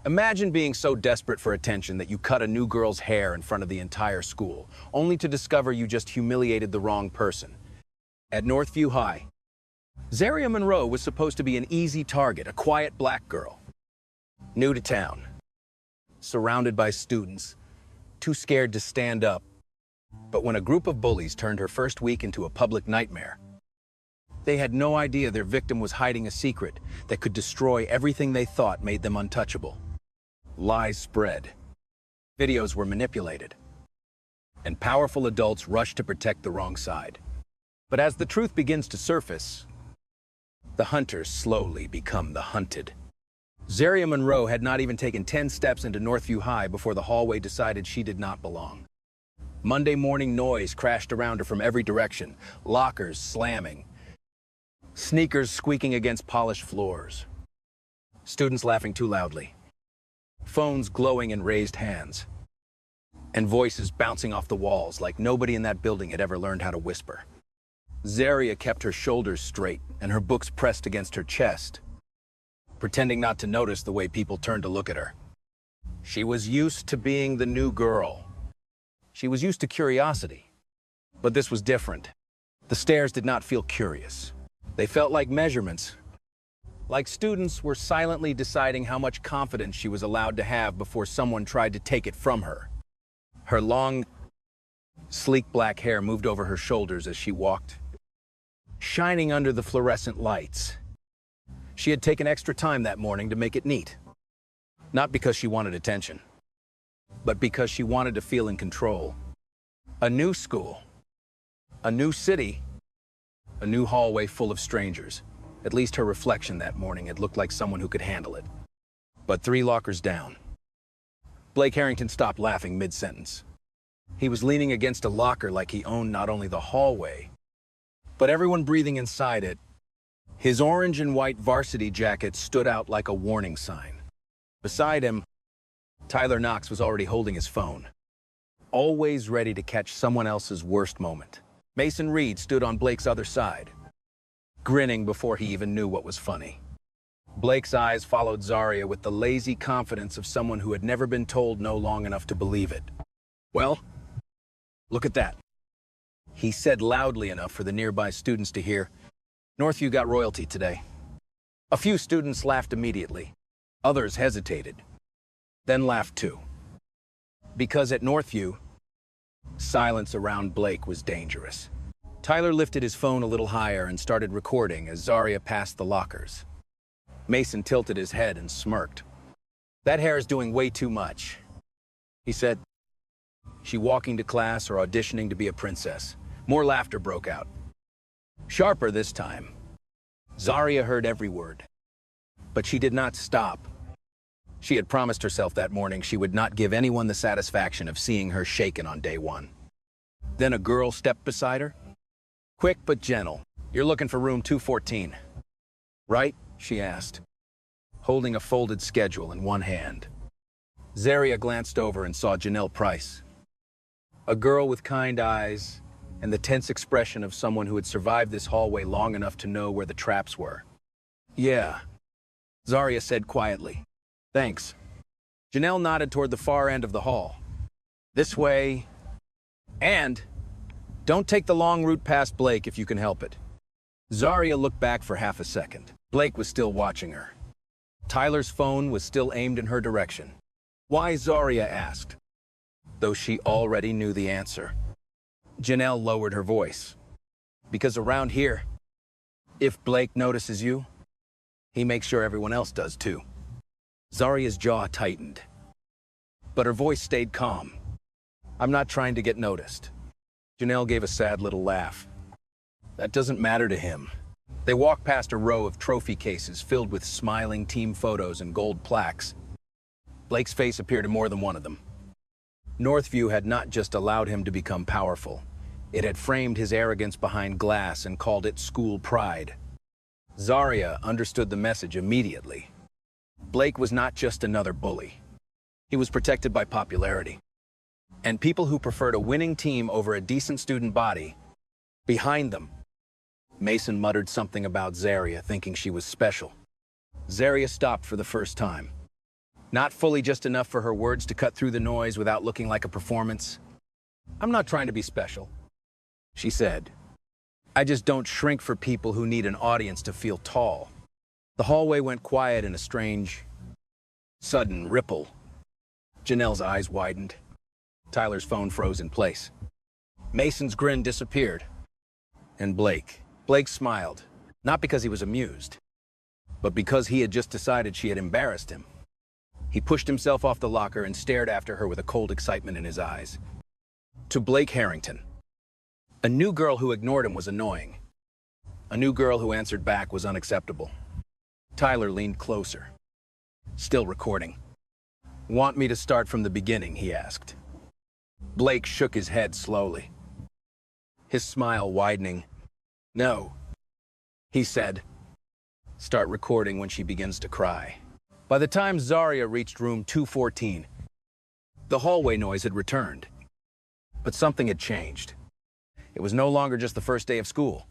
Imagine being so desperate for attention that you cut a new girl's hair in front of the entire school, only to discover you just humiliated the wrong person. At Northview High, Zaria Monroe was supposed to be an easy target, a quiet black girl. New to town, surrounded by students, too scared to stand up. But when a group of bullies turned her first week into a public nightmare, they had no idea their victim was hiding a secret that could destroy everything they thought made them untouchable. Lies spread, videos were manipulated, and powerful adults rushed to protect the wrong side. But as the truth begins to surface, the hunters slowly become the hunted. Zaria Monroe had not even taken 10 steps into Northview High before the hallway decided she did not belong. Monday morning noise crashed around her from every direction, lockers slamming, sneakers squeaking against polished floors, students laughing too loudly, phones glowing in raised hands, and voices bouncing off the walls like nobody in that building had ever learned how to whisper. Zaria kept her shoulders straight and her books pressed against her chest, pretending not to notice the way people turned to look at her. She was used to being the new girl. She was used to curiosity. But this was different. The stares did not feel curious. They felt like measurements. Like students were silently deciding how much confidence she was allowed to have before someone tried to take it from her. Her long, sleek black hair moved over her shoulders as she walked, shining under the fluorescent lights. She had taken extra time that morning to make it neat. Not because she wanted attention, but because she wanted to feel in control. A new school, a new city, a new hallway full of strangers. At least her reflection that morning had looked like someone who could handle it. But 3 lockers down, Blake Harrington stopped laughing mid-sentence. He was leaning against a locker like he owned not only the hallway, but everyone breathing inside it. His orange and white varsity jacket stood out like a warning sign. Beside him, Tyler Knox was already holding his phone, always ready to catch someone else's worst moment. Mason Reed stood on Blake's other side, grinning before he even knew what was funny. Blake's eyes followed Zaria with the lazy confidence of someone who had never been told no long enough to believe it. "Well, look at that," he said loudly enough for the nearby students to hear. "Northview got royalty today." A few students laughed immediately. Others hesitated, then laughed too. Because at Northview, silence around Blake was dangerous. Tyler lifted his phone a little higher and started recording as Zaria passed the lockers. Mason tilted his head and smirked. "That hair is doing way too much," he said. "She walking to class or auditioning to be a princess?" More laughter broke out. Sharper this time. Zaria heard every word, but she did not stop. She had promised herself that morning she would not give anyone the satisfaction of seeing her shaken on day one. Then a girl stepped beside her. Quick but gentle. "You're looking for room 214, right?" she asked, holding a folded schedule in one hand. Zaria glanced over and saw Janelle Price, a girl with kind eyes and the tense expression of someone who had survived this hallway long enough to know where the traps were. "Yeah," Zaria said quietly. "Thanks." Janelle nodded toward the far end of the hall. "This way, and don't take the long route past Blake if you can help it." Zaria looked back for half a second. Blake was still watching her. Tyler's phone was still aimed in her direction. "Why?" Zaria asked, though she already knew the answer. Janelle lowered her voice. "Because around here, if Blake notices you, he makes sure everyone else does too." Zaria's jaw tightened, but her voice stayed calm. "I'm not trying to get noticed." Janelle gave a sad little laugh. "That doesn't matter to him." They walked past a row of trophy cases filled with smiling team photos and gold plaques. Blake's face appeared in more than one of them. Northview had not just allowed him to become powerful. It had framed his arrogance behind glass and called it school pride. Zaria understood the message immediately. Blake was not just another bully. He was protected by popularity. And people who preferred a winning team over a decent student body, behind them. Mason muttered something about Zaria, thinking she was special. Zaria stopped for the first time. Not fully just enough for her words to cut through the noise without looking like a performance. "I'm not trying to be special," she said. "I just don't shrink for people who need an audience to feel tall." The hallway went quiet in a strange, sudden ripple. Janelle's eyes widened. Tyler's phone froze in place. Mason's grin disappeared. And Blake smiled, not because he was amused, but because he had just decided she had embarrassed him. He pushed himself off the locker and stared after her with a cold excitement in his eyes. To Blake Harrington, a new girl who ignored him was annoying. A new girl who answered back was unacceptable. Tyler leaned closer. Still recording. "Want me to start from the beginning?" he asked. Blake shook his head slowly, his smile widening. "No," he said. "Start recording when she begins to cry." By the time Zaria reached room 214, the hallway noise had returned. But something had changed. It was no longer just the first day of school.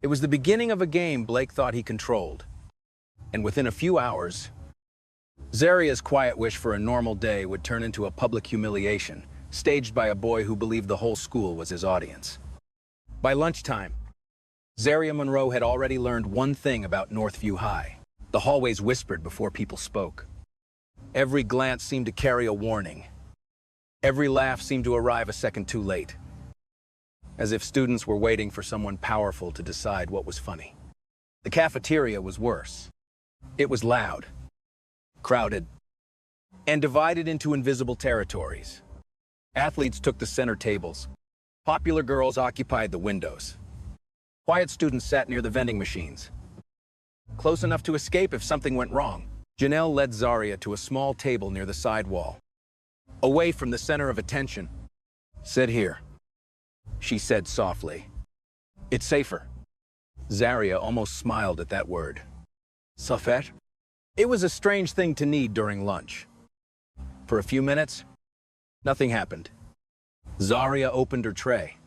It was the beginning of a game Blake thought he controlled. And within a few hours, Zaria's quiet wish for a normal day would turn into a public humiliation, staged by a boy who believed the whole school was his audience. By lunchtime, Zaria Monroe had already learned one thing about Northview High. The hallways whispered before people spoke. Every glance seemed to carry a warning. Every laugh seemed to arrive a second too late, as if students were waiting for someone powerful to decide what was funny. The cafeteria was worse. It was loud, crowded, and divided into invisible territories. Athletes took the center tables. Popular girls occupied the windows. Quiet students sat near the vending machines, close enough to escape if something went wrong. Janelle led Zaria to a small table near the side wall, away from the center of attention. "Sit here," she said softly. "It's safer." Zaria almost smiled at that word. Safet? It was a strange thing to need during lunch. For a few minutes, nothing happened. Zaria opened her tray,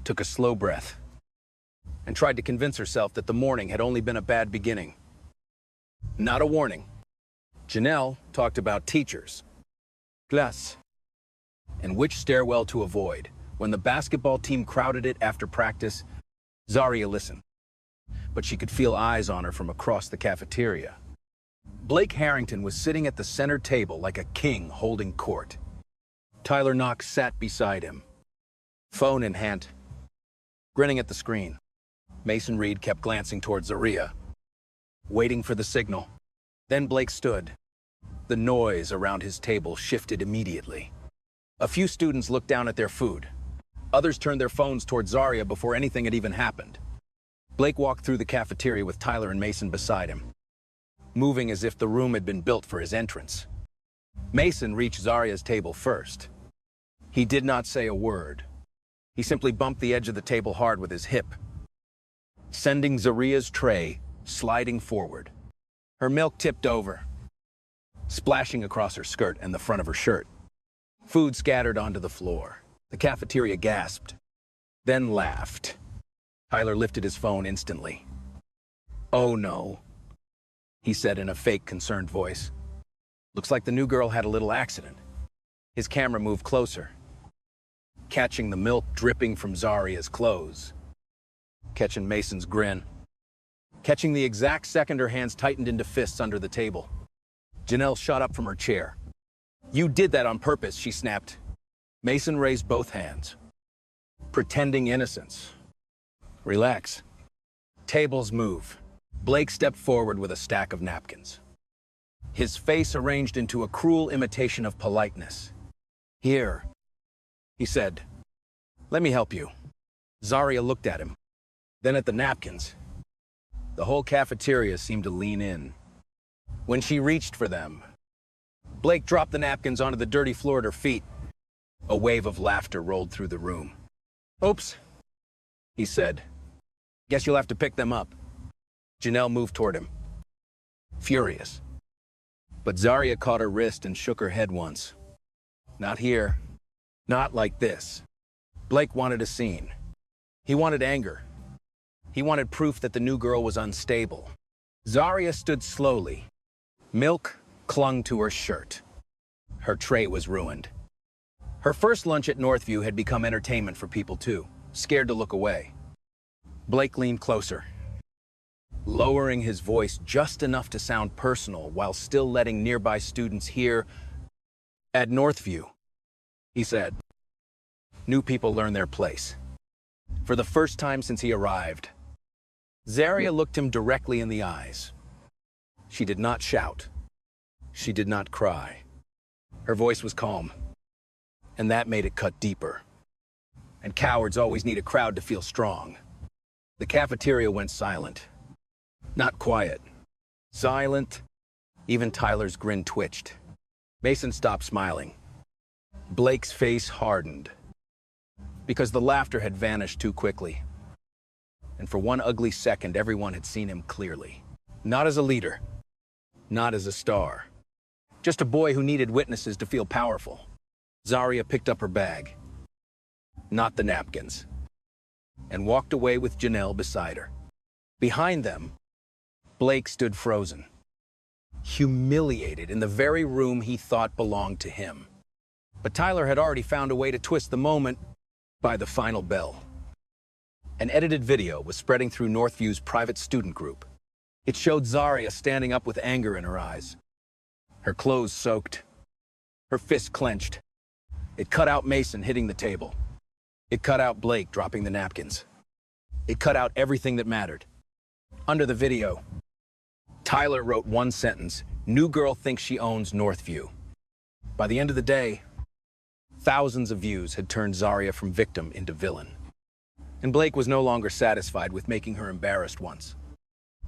took a slow breath, and tried to convince herself that the morning had only been a bad beginning. Not a warning. Janelle talked about teachers, class, and which stairwell to avoid. When the basketball team crowded it after practice, Zaria listened, but she could feel eyes on her from across the cafeteria. Blake Harrington was sitting at the center table like a king holding court. Tyler Knox sat beside him, phone in hand, grinning at the screen. Mason Reed kept glancing towards Zaria, waiting for the signal. Then Blake stood. The noise around his table shifted immediately. A few students looked down at their food. Others turned their phones towards Zaria before anything had even happened. Blake walked through the cafeteria with Tyler and Mason beside him, moving as if the room had been built for his entrance. Mason reached Zaria's table first. He did not say a word. He simply bumped the edge of the table hard with his hip, sending Zaria's tray sliding forward. Her milk tipped over, splashing across her skirt and the front of her shirt. Food scattered onto the floor. The cafeteria gasped, then laughed. Tyler lifted his phone instantly. "Oh no," he said in a fake, concerned voice. "Looks like the new girl had a little accident." His camera moved closer, catching the milk dripping from Zaria's clothes, catching Mason's grin, catching the exact second her hands tightened into fists under the table. Janelle shot up from her chair. "You did that on purpose," she snapped. Mason raised both hands, pretending innocence. "Relax." Tables move. Blake stepped forward with a stack of napkins, his face arranged into a cruel imitation of politeness. "Here," he said. "Let me help you." Zaria looked at him, then at the napkins. The whole cafeteria seemed to lean in. When she reached for them, Blake dropped the napkins onto the dirty floor at her feet. A wave of laughter rolled through the room. "Oops," he said. "Guess you'll have to pick them up." Janelle moved toward him, furious. But Zaria caught her wrist and shook her head once. "Not here. Not like this." Blake wanted a scene. He wanted anger. He wanted proof that the new girl was unstable. Zaria stood slowly, milk clung to her shirt. Her tray was ruined. Her first lunch at Northview had become entertainment for people too, scared to look away. Blake leaned closer, lowering his voice just enough to sound personal while still letting nearby students hear. "At Northview," he said, "new people learn their place." For the first time since he arrived, Zaria looked him directly in the eyes. She did not shout. She did not cry. Her voice was calm, and that made it cut deeper. And cowards always need a crowd to feel strong. The cafeteria went silent. Not quiet. Silent. Even Tyler's grin twitched. Mason stopped smiling. Blake's face hardened, because the laughter had vanished too quickly. And for one ugly second, everyone had seen him clearly. Not as a leader. Not as a star. Just a boy who needed witnesses to feel powerful. Zaria picked up her bag, not the napkins, and walked away with Janelle beside her. Behind them, Blake stood frozen, humiliated in the very room he thought belonged to him. But Tyler had already found a way to twist the moment by the final bell. An edited video was spreading through Northview's private student group. It showed Zaria standing up with anger in her eyes, her clothes soaked, her fists clenched. It cut out Mason hitting the table. It cut out Blake dropping the napkins. It cut out everything that mattered. Under the video, Tyler wrote one sentence: "New girl thinks she owns Northview." By the end of the day, thousands of views had turned Zaria from victim into villain. And Blake was no longer satisfied with making her embarrassed once.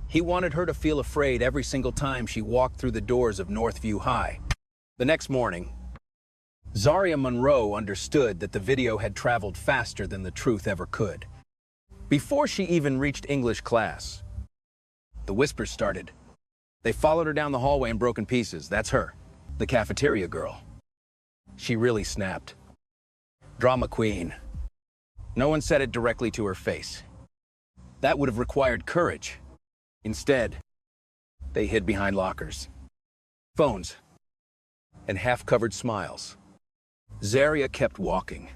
He wanted her to feel afraid every single time she walked through the doors of Northview High. The next morning, Zaria Monroe understood that the video had traveled faster than the truth ever could. Before she even reached English class, the whispers started. They followed her down the hallway in broken pieces. That's her, the cafeteria girl. She really snapped. Drama queen. No one said it directly to her face. That would have required courage. Instead, they hid behind lockers, phones, and half-covered smiles. Zaria kept walking,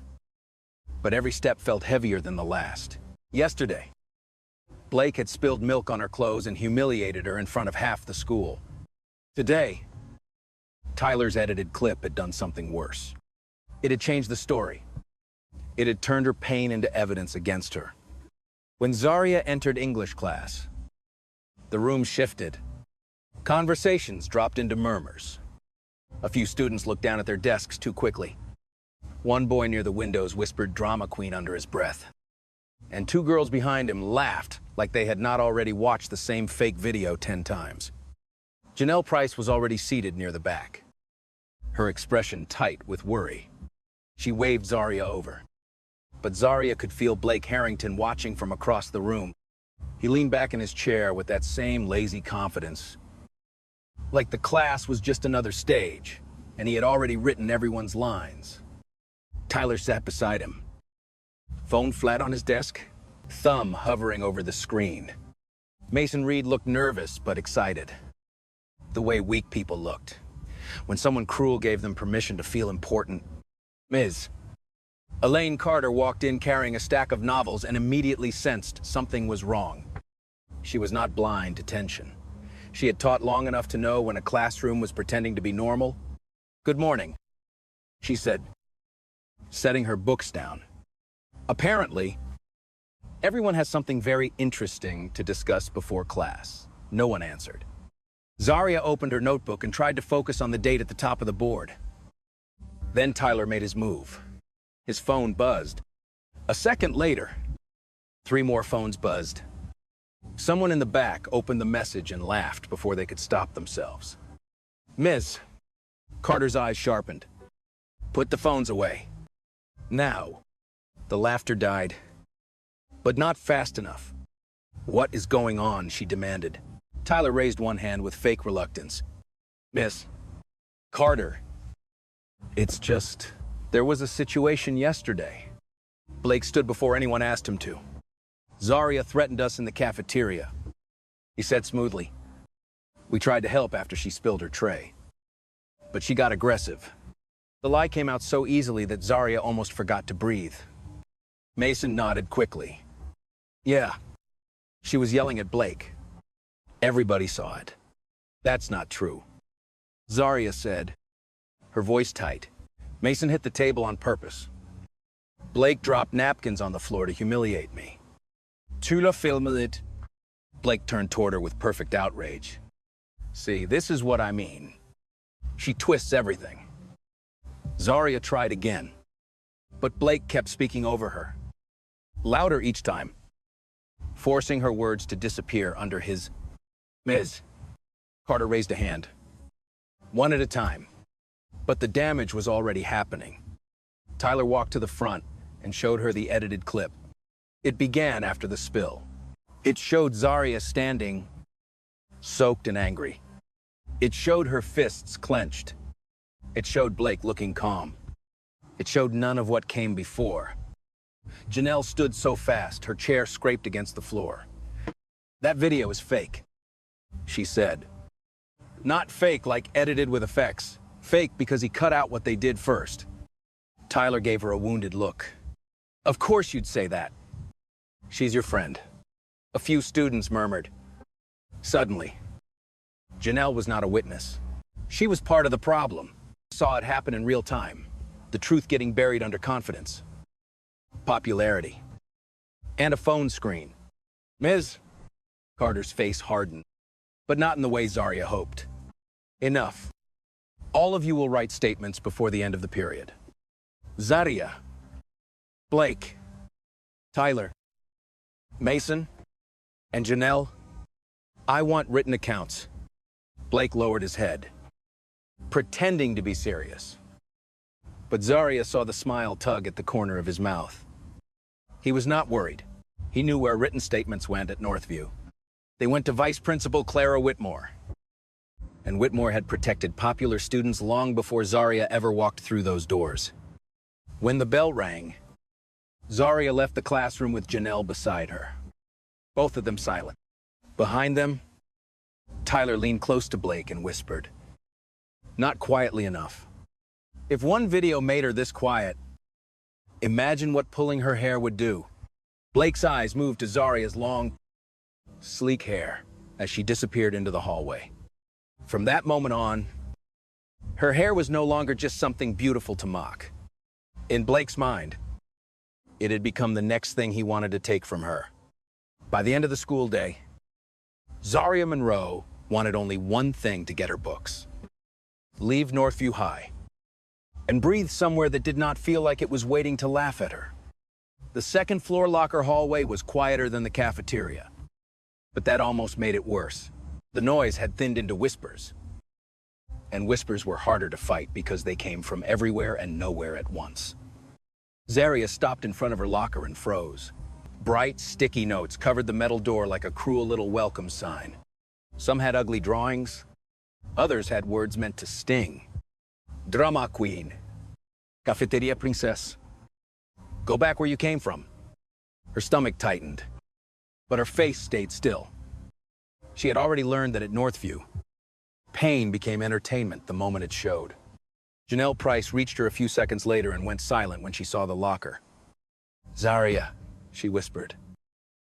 but every step felt heavier than the last. Yesterday, Blake had spilled milk on her clothes and humiliated her in front of half the school. Today, Tyler's edited clip had done something worse. It had changed the story. It had turned her pain into evidence against her. When Zaria entered English class, the room shifted. Conversations dropped into murmurs. A few students looked down at their desks too quickly. One boy near the windows whispered "drama queen" under his breath. And two girls behind him laughed like they had not already watched the same fake video 10 times. Janelle Price was already seated near the back, her expression tight with worry. She waved Zaria over. But Zaria could feel Blake Harrington watching from across the room. He leaned back in his chair with that same lazy confidence, like the class was just another stage, and he had already written everyone's lines. Tyler sat beside him, phone flat on his desk, thumb hovering over the screen. Mason Reed looked nervous but excited, the way weak people looked when someone cruel gave them permission to feel important. Ms. Elaine Carter walked in carrying a stack of novels and immediately sensed something was wrong. She was not blind to tension. She had taught long enough to know when a classroom was pretending to be normal. "Good morning," she said, setting her books down. Apparently, everyone has something very interesting to discuss before class. No one answered. Zaria opened her notebook and tried to focus on the date at the top of the board. Then Tyler made his move. His phone buzzed. A second later, 3 more phones buzzed. Someone in the back opened the message and laughed before they could stop themselves. "Ms." Carter's eyes sharpened. "Put the phones away. Now." The laughter died, but not fast enough. "What is going on?" she demanded. Tyler raised one hand with fake reluctance. "Miss Carter, it's just, there was a situation yesterday." Blake stood before anyone asked him to. "Zaria threatened us in the cafeteria," he said smoothly. "We tried to help after she spilled her tray." But she got aggressive. The lie came out so easily that Zarya almost forgot to breathe. Mason nodded quickly. Yeah, she was yelling at Blake. Everybody saw it. That's not true, Zarya said, her voice tight. Mason hit the table on purpose. Blake dropped napkins on the floor to humiliate me. Tu l'as filmé. Blake turned toward her with perfect outrage. See, this is what I mean. She twists everything. Zarya tried again, but Blake kept speaking over her, louder each time, forcing her words to disappear under his Ms. Carter raised a hand, one at a time, but the damage was already happening. Tyler walked to the front and showed her the edited clip. It began after the spill. It showed Zarya standing, soaked and angry. It showed her fists clenched. It showed Blake looking calm. It showed none of what came before. Janelle stood so fast, her chair scraped against the floor. That video is fake, she said. Not fake like edited with effects. Fake because he cut out what they did first. Tyler gave her a wounded look. Of course you'd say that. She's your friend. A few students murmured. Suddenly, Janelle was not a witness. She was part of the problem. Saw it happen in real time. The truth getting buried under confidence. Popularity. And a phone screen. Ms. Carter's face hardened, but not in the way Zarya hoped. Enough. All of you will write statements before the end of the period. Zarya, Blake, Tyler, Mason, and Janelle, I want written accounts. Blake lowered his head, pretending to be serious. But Zarya saw the smile tug at the corner of his mouth. He was not worried. He knew where written statements went at Northview. They went to Vice Principal Clara Whitmore. And Whitmore had protected popular students long before Zarya ever walked through those doors. When the bell rang, Zarya left the classroom with Janelle beside her. Both of them silent. Behind them, Tyler leaned close to Blake and whispered, not quietly enough. If one video made her this quiet, imagine what pulling her hair would do. Blake's eyes moved to Zarya's long, sleek hair as she disappeared into the hallway. From that moment on, her hair was no longer just something beautiful to mock. In Blake's mind, it had become the next thing he wanted to take from her. By the end of the school day, Zarya Monroe wanted only one thing to get her books. Leave Northview High and breathe somewhere that did not feel like it was waiting to laugh at her. The second floor locker hallway was quieter than the cafeteria, but that almost made it worse. The noise had thinned into whispers, and whispers were harder to fight because they came from everywhere and nowhere at once. Zarya stopped in front of her locker and froze. Bright, sticky notes covered the metal door like a cruel little welcome sign. Some had ugly drawings, others had words meant to sting. Drama Queen, Cafeteria Princess. Go back where you came from. Her stomach tightened, but her face stayed still. She had already learned that at Northview, pain became entertainment the moment it showed. Janelle Price reached her a few seconds later and went silent when she saw the locker. Zarya, she whispered.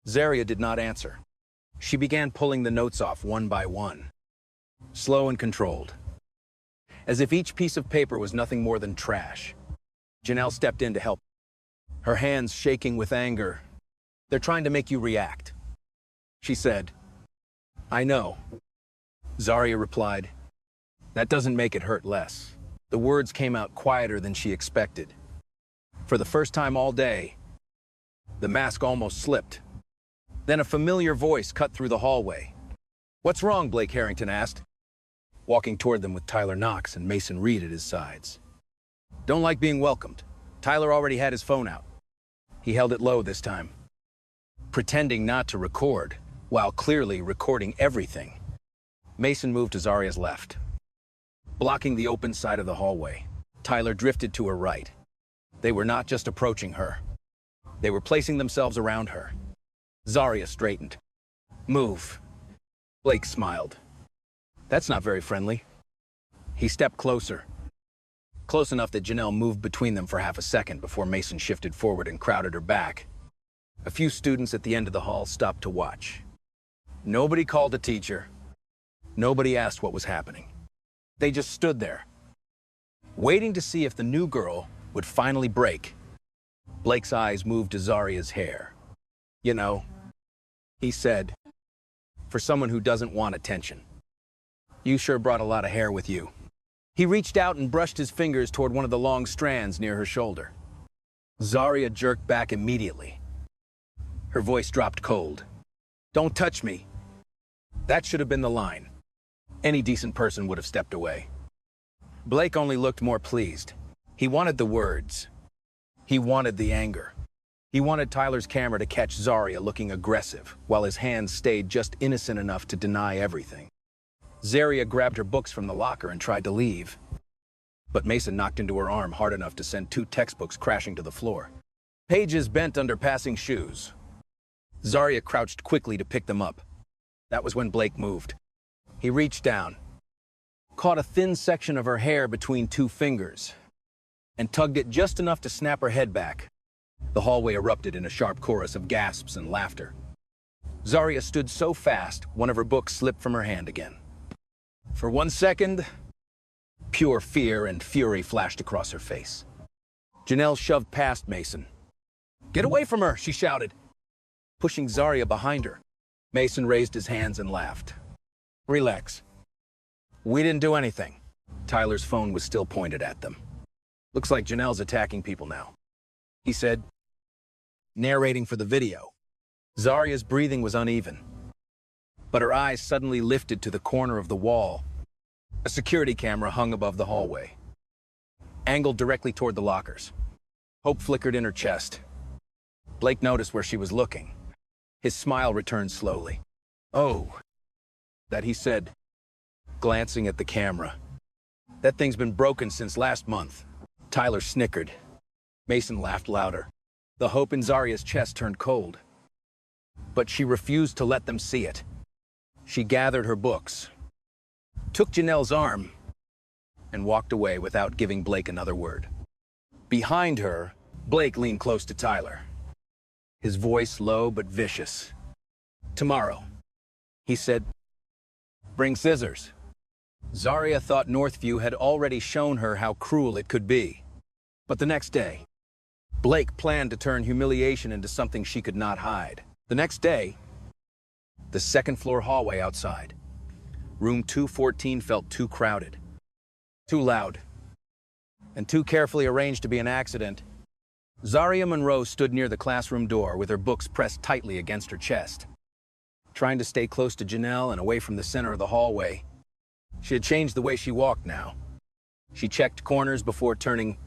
Zarya did not answer. She began pulling the notes off one by one, slow and controlled, as if each piece of paper was nothing more than trash. Janelle stepped in to help, her hands shaking with anger. They're trying to make you react, she said. I know, Zarya replied. That doesn't make it hurt less. The words came out quieter than she expected. For the first time all day, the mask almost slipped. Then a familiar voice cut through the hallway. What's wrong? Blake Harrington asked, walking toward them with Tyler Knox and Mason Reed at his sides. Don't like being welcomed. Tyler already had his phone out. He held it low this time, pretending not to record, while clearly recording everything. Mason moved to Zarya's left, blocking the open side of the hallway. Tyler drifted to her right. They were not just approaching her. They were placing themselves around her. Zarya straightened. Move. Blake smiled. That's not very friendly. He stepped closer. Close enough that Janelle moved between them for half a second before Mason shifted forward and crowded her back. A few students at the end of the hall stopped to watch. Nobody called a teacher. Nobody asked what was happening. They just stood there, waiting to see if the new girl would finally break. Blake's eyes moved to Zaria's hair. "You know," he said, "for someone who doesn't want attention, you sure brought a lot of hair with you." He reached out and brushed his fingers toward one of the long strands near her shoulder. Zaria jerked back immediately. Her voice dropped cold. "Don't touch me." That should have been the line. Any decent person would have stepped away. Blake only looked more pleased. He wanted the words. He wanted the anger. He wanted Tyler's camera to catch Zaria looking aggressive, while his hands stayed just innocent enough to deny everything. Zaria grabbed her books from the locker and tried to leave. But Mason knocked into her arm hard enough to send 2 textbooks crashing to the floor. Pages bent under passing shoes. Zaria crouched quickly to pick them up. That was when Blake moved. He reached down, caught a thin section of her hair between 2 fingers, and tugged it just enough to snap her head back. The hallway erupted in a sharp chorus of gasps and laughter. Zaria stood so fast, one of her books slipped from her hand again. For 1 second, pure fear and fury flashed across her face. Janelle shoved past Mason. "Get away from her," she shouted, pushing Zaria behind her. Mason raised his hands and laughed. "Relax. We didn't do anything." Tyler's phone was still pointed at them. "Looks like Janelle's attacking people now," he said, narrating for the video. Zaria's breathing was uneven, but her eyes suddenly lifted to the corner of the wall. A security camera hung above the hallway, angled directly toward the lockers. Hope flickered in her chest. Blake noticed where she was looking. His smile returned slowly. "Oh," that he said, glancing at the camera. "That thing's been broken since last month." Tyler snickered. Mason laughed louder. The hope in Zaria's chest turned cold. But she refused to let them see it. She gathered her books, took Janelle's arm, and walked away without giving Blake another word. Behind her, Blake leaned close to Tyler, his voice low but vicious. "Tomorrow," he said, "bring scissors." Zaria thought Northview had already shown her how cruel it could be. But the next day, Blake planned to turn humiliation into something she could not hide. The next day, the second-floor hallway outside. Room 214 felt too crowded, too loud, and too carefully arranged to be an accident. Zaria Monroe stood near the classroom door with her books pressed tightly against her chest, trying to stay close to Janelle and away from the center of the hallway. She had changed the way she walked now. She checked corners before turning.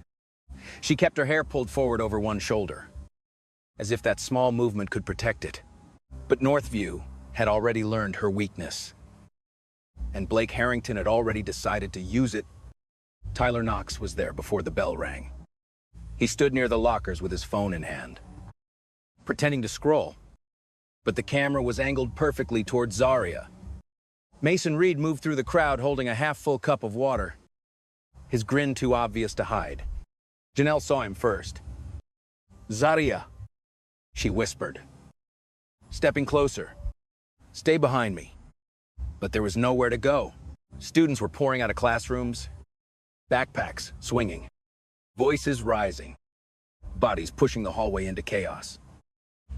She kept her hair pulled forward over one shoulder, as if that small movement could protect it. But Northview had already learned her weakness, and Blake Harrington had already decided to use it. Tyler Knox was there before the bell rang. He stood near the lockers with his phone in hand, pretending to scroll, but the camera was angled perfectly toward Zaria. Mason Reed moved through the crowd holding a half-full cup of water, his grin too obvious to hide. Janelle saw him first. "Zaria," she whispered, stepping closer. "Stay behind me." But there was nowhere to go. Students were pouring out of classrooms, backpacks swinging, voices rising, bodies pushing the hallway into chaos.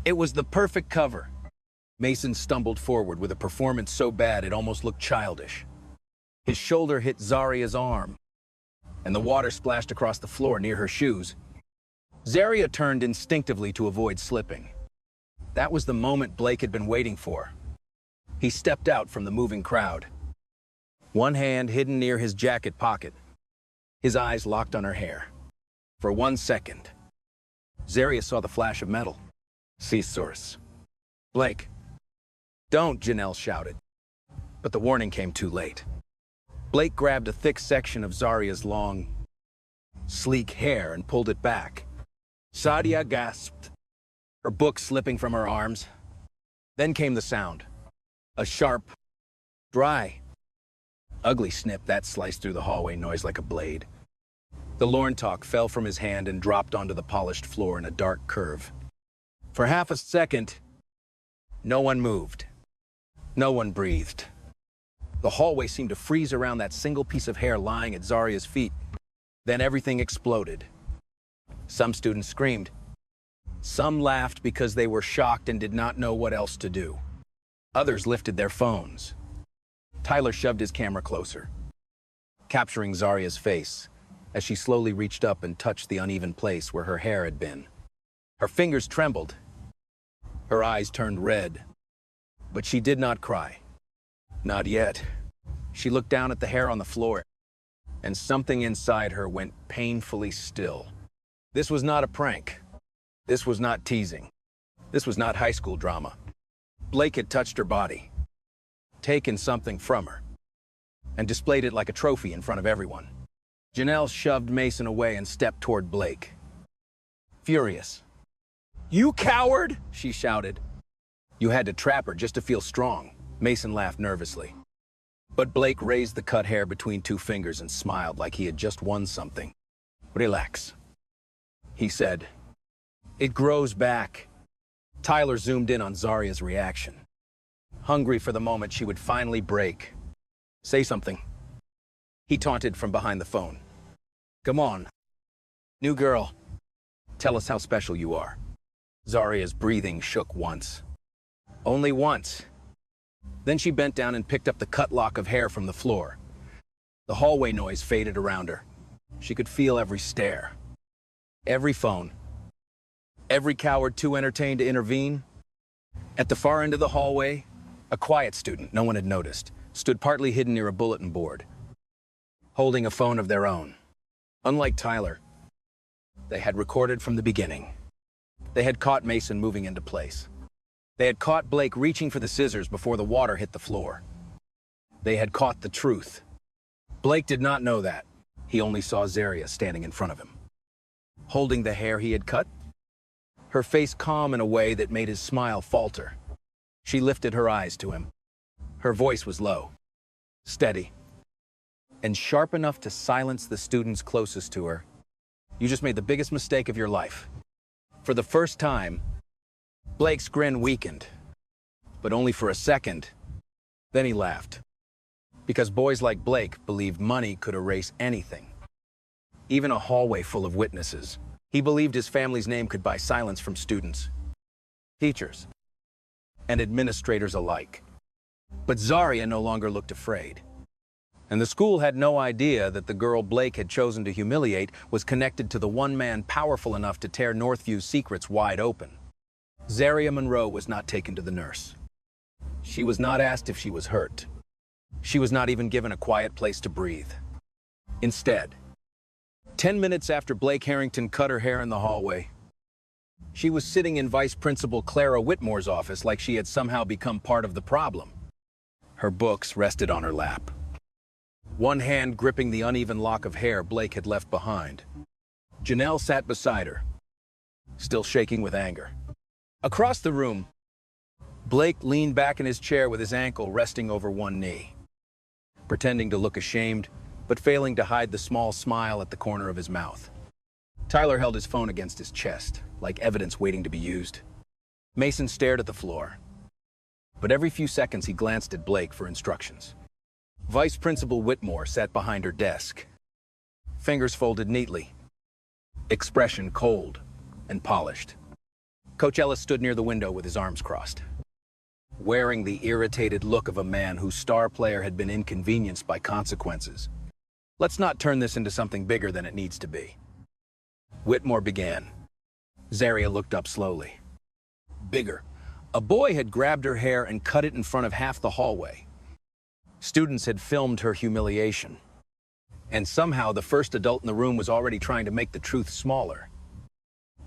It was the perfect cover. Mason stumbled forward with a performance so bad it almost looked childish. His shoulder hit Zaria's arm, and the water splashed across the floor near her shoes. Zaria turned instinctively to avoid slipping. That was the moment Blake had been waiting for. He stepped out from the moving crowd, one hand hidden near his jacket pocket, his eyes locked on her hair. For 1 second, Zaria saw the flash of metal. Scissors. "Blake, don't," Janelle shouted. But the warning came too late. Blake grabbed a thick section of Zaria's long, sleek hair and pulled it back. Zaria gasped, her book slipping from her arms. Then came the sound. A sharp, dry, Ugly snip that sliced through the hallway noise like a blade. The Lorn talk fell from his hand and dropped onto the polished floor in a dark curve. For half a second, no one moved. No one breathed. The hallway seemed to freeze around that single piece of hair lying at Zarya's feet. Then everything exploded. Some students screamed. Some laughed because they were shocked and did not know what else to do. Others lifted their phones. Tyler shoved his camera closer, capturing Zarya's face as she slowly reached up and touched the uneven place where her hair had been. Her fingers trembled. Her eyes turned red. But she did not cry. Not yet. She looked down at the hair on the floor, and something inside her went painfully still. This was not a prank. This was not teasing. This was not high school drama. Blake had touched her body, taken something from her, and displayed it like a trophy in front of everyone. Janelle shoved Mason away and stepped toward Blake. Furious. "You coward!" she shouted. "You had to trap her just to feel strong." Mason laughed nervously. But Blake raised the cut hair between two fingers and smiled like he had just won something. "Relax," he said. "It grows back." Tyler zoomed in on Zarya's reaction. Hungry for the moment she would finally break. "Say something," he taunted from behind the phone. "Come on. New girl, tell us how special you are." Zarya's breathing shook once. Only once. Then she bent down and picked up the cut lock of hair from the floor. The hallway noise faded around her. She could feel every stare, every phone, every coward too entertained to intervene. At the far end of the hallway, a quiet student no one had noticed stood partly hidden near a bulletin board, holding a phone of their own. Unlike Tyler, they had recorded from the beginning. They had caught Mason moving into place. They had caught Blake reaching for the scissors before the water hit the floor. They had caught the truth. Blake did not know that. He only saw Zarya standing in front of him, holding the hair he had cut, her face calm in a way that made his smile falter. She lifted her eyes to him. Her voice was low, steady, and sharp enough to silence the students closest to her. "You just made the biggest mistake of your life." For the first time, Blake's grin weakened, but only for a second. Then he laughed. Because boys like Blake believed money could erase anything, even a hallway full of witnesses. He believed his family's name could buy silence from students, teachers, and administrators alike. But Zarya no longer looked afraid. And the school had no idea that the girl Blake had chosen to humiliate was connected to the one man powerful enough to tear Northview's secrets wide open. Zarya Monroe was not taken to the nurse. She was not asked if she was hurt. She was not even given a quiet place to breathe. Instead, 10 minutes after Blake Harrington cut her hair in the hallway, she was sitting in Vice Principal Clara Whitmore's office like she had somehow become part of the problem. Her books rested on her lap, one hand gripping the uneven lock of hair Blake had left behind. Janelle sat beside her, still shaking with anger. Across the room, Blake leaned back in his chair with his ankle resting over one knee, pretending to look ashamed, but failing to hide the small smile at the corner of his mouth. Tyler held his phone against his chest, like evidence waiting to be used. Mason stared at the floor, but every few seconds he glanced at Blake for instructions. Vice Principal Whitmore sat behind her desk, fingers folded neatly, expression cold and polished. Coach Ellis stood near the window with his arms crossed, wearing the irritated look of a man whose star player had been inconvenienced by consequences. "Let's not turn this into something bigger than it needs to be," Whitmore began. Zarya looked up slowly. Bigger. A boy had grabbed her hair and cut it in front of half the hallway. Students had filmed her humiliation. And somehow the first adult in the room was already trying to make the truth smaller.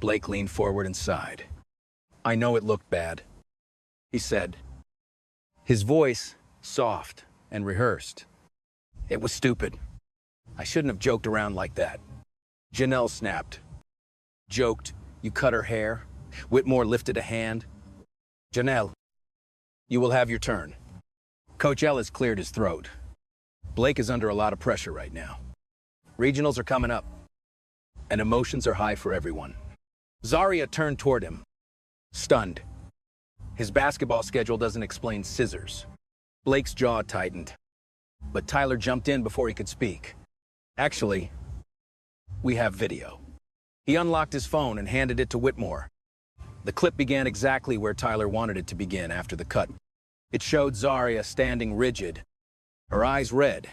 Blake leaned forward and sighed. "I know it looked bad," he said, his voice soft and rehearsed. "It was stupid. I shouldn't have joked around like that." Janelle snapped. "Joked? You cut her hair?" Whitmore lifted a hand. "Janelle, you will have your turn." Coach Ellis cleared his throat. Blake is under a lot of pressure right now. Regionals are coming up, and emotions are high for everyone. Zaria turned toward him, stunned. His basketball schedule doesn't explain scissors. Blake's jaw tightened, but Tyler jumped in before he could speak. Actually, we have video. He unlocked his phone and handed it to Whitmore. The clip began exactly where Tyler wanted it to begin after the cut. It showed Zaria standing rigid, her eyes red,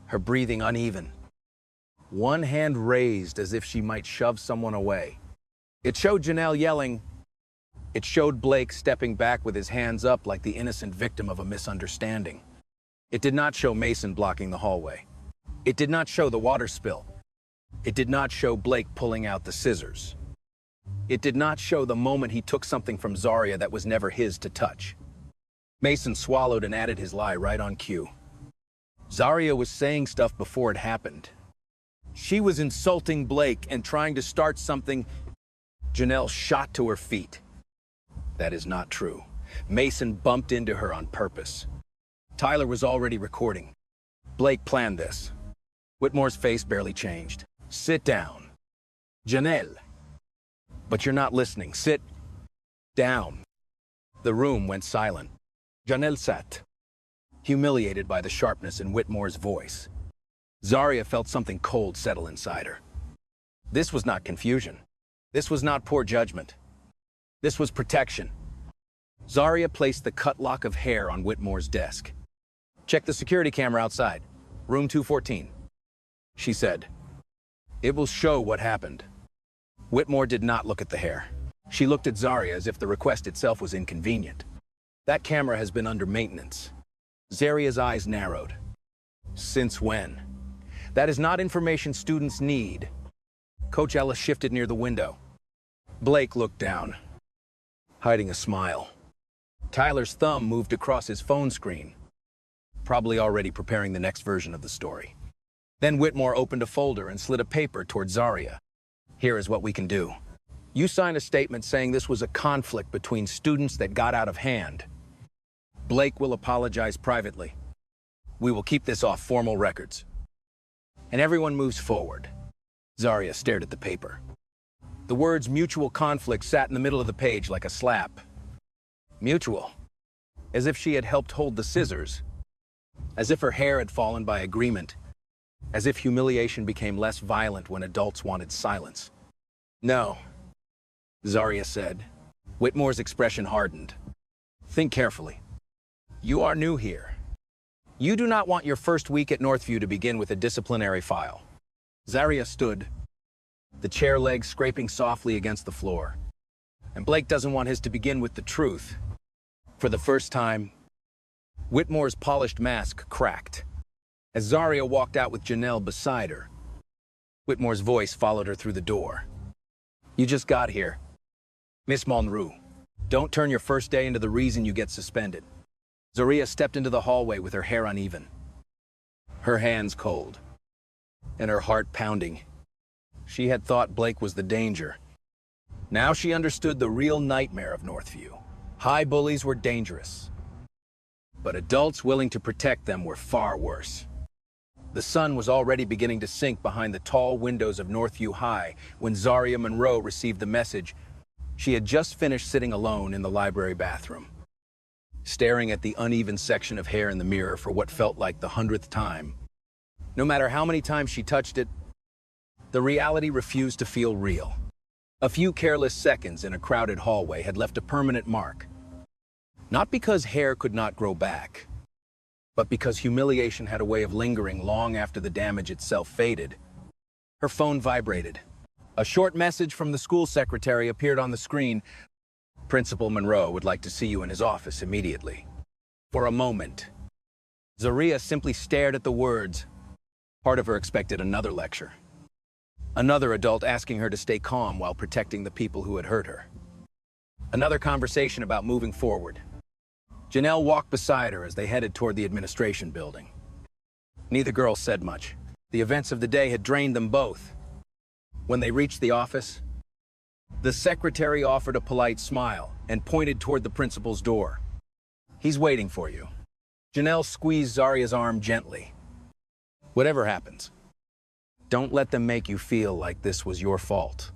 her breathing uneven. One hand raised as if she might shove someone away. It showed Janelle yelling. It showed Blake stepping back with his hands up like the innocent victim of a misunderstanding. It did not show Mason blocking the hallway. It did not show the water spill. It did not show Blake pulling out the scissors. It did not show the moment he took something from Zaria that was never his to touch. Mason swallowed and added his lie right on cue. Zaria was saying stuff before it happened. She was insulting Blake and trying to start something. Janelle shot to her feet. That is not true. Mason bumped into her on purpose. Tyler was already recording. Blake planned this. Whitmore's face barely changed. Sit down. Janelle. But you're not listening. Sit down. The room went silent. Janelle sat, humiliated by the sharpness in Whitmore's voice. Zaria felt something cold settle inside her. This was not confusion. This was not poor judgment. This was protection. Zaria placed the cut lock of hair on Whitmore's desk. Check the security camera outside. Room 214. She said. It will show what happened. Whitmore did not look at the hair. She looked at Zaria as if the request itself was inconvenient. That camera has been under maintenance. Zaria's eyes narrowed. Since when? That is not information students need. Coach Ellis shifted near the window. Blake looked down, hiding a smile. Tyler's thumb moved across his phone screen, probably already preparing the next version of the story. Then Whitmore opened a folder and slid a paper toward Zaria. Here is what we can do. You sign a statement saying this was a conflict between students that got out of hand. Blake will apologize privately. We will keep this off formal records. And everyone moves forward. Zaria stared at the paper. The words mutual conflict sat in the middle of the page like a slap. Mutual. As if she had helped hold the scissors. As if her hair had fallen by agreement. As if humiliation became less violent when adults wanted silence. No, Zaria said. Whitmore's expression hardened. Think carefully. You are new here. You do not want your first week at Northview to begin with a disciplinary file. Zaria stood, the chair legs scraping softly against the floor. And Blake doesn't want his to begin with the truth. For the first time, Whitmore's polished mask cracked. As Zaria walked out with Janelle beside her, Whitmore's voice followed her through the door. You just got here. Miss Monroe, don't turn your first day into the reason you get suspended. Zaria stepped into the hallway with her hair uneven, her hands cold, and her heart pounding. She had thought Blake was the danger. Now she understood the real nightmare of Northview. High bullies were dangerous, but adults willing to protect them were far worse. The sun was already beginning to sink behind the tall windows of Northview High when Zaria Monroe received the message. She had just finished sitting alone in the library bathroom, staring at the uneven section of hair in the mirror for what felt like the 100th time. No matter how many times she touched it, the reality refused to feel real. A few careless seconds in a crowded hallway had left a permanent mark. Not because hair could not grow back, but because humiliation had a way of lingering long after the damage itself faded. Her phone vibrated. A short message from the school secretary appeared on the screen. Principal Monroe would like to see you in his office immediately. For a moment, Zaria simply stared at the words. Part of her expected another lecture. Another adult asking her to stay calm while protecting the people who had hurt her. Another conversation about moving forward. Janelle walked beside her as they headed toward the administration building. Neither girl said much. The events of the day had drained them both. When they reached the office, the secretary offered a polite smile and pointed toward the principal's door. He's waiting for you. Janelle squeezed Zaria's arm gently. Whatever happens, don't let them make you feel like this was your fault.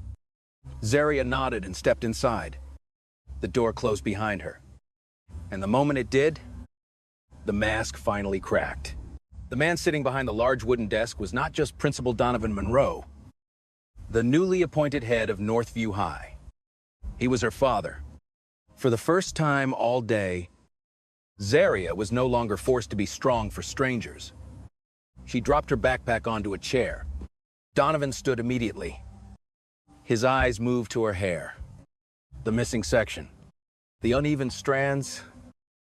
Zaria nodded and stepped inside. The door closed behind her. And the moment it did, the mask finally cracked. The man sitting behind the large wooden desk was not just Principal Donovan Monroe, the newly appointed head of Northview High. He was her father. For the first time all day, Zaria was no longer forced to be strong for strangers. She dropped her backpack onto a chair. Donovan stood immediately. His eyes moved to her hair. The missing section, the uneven strands,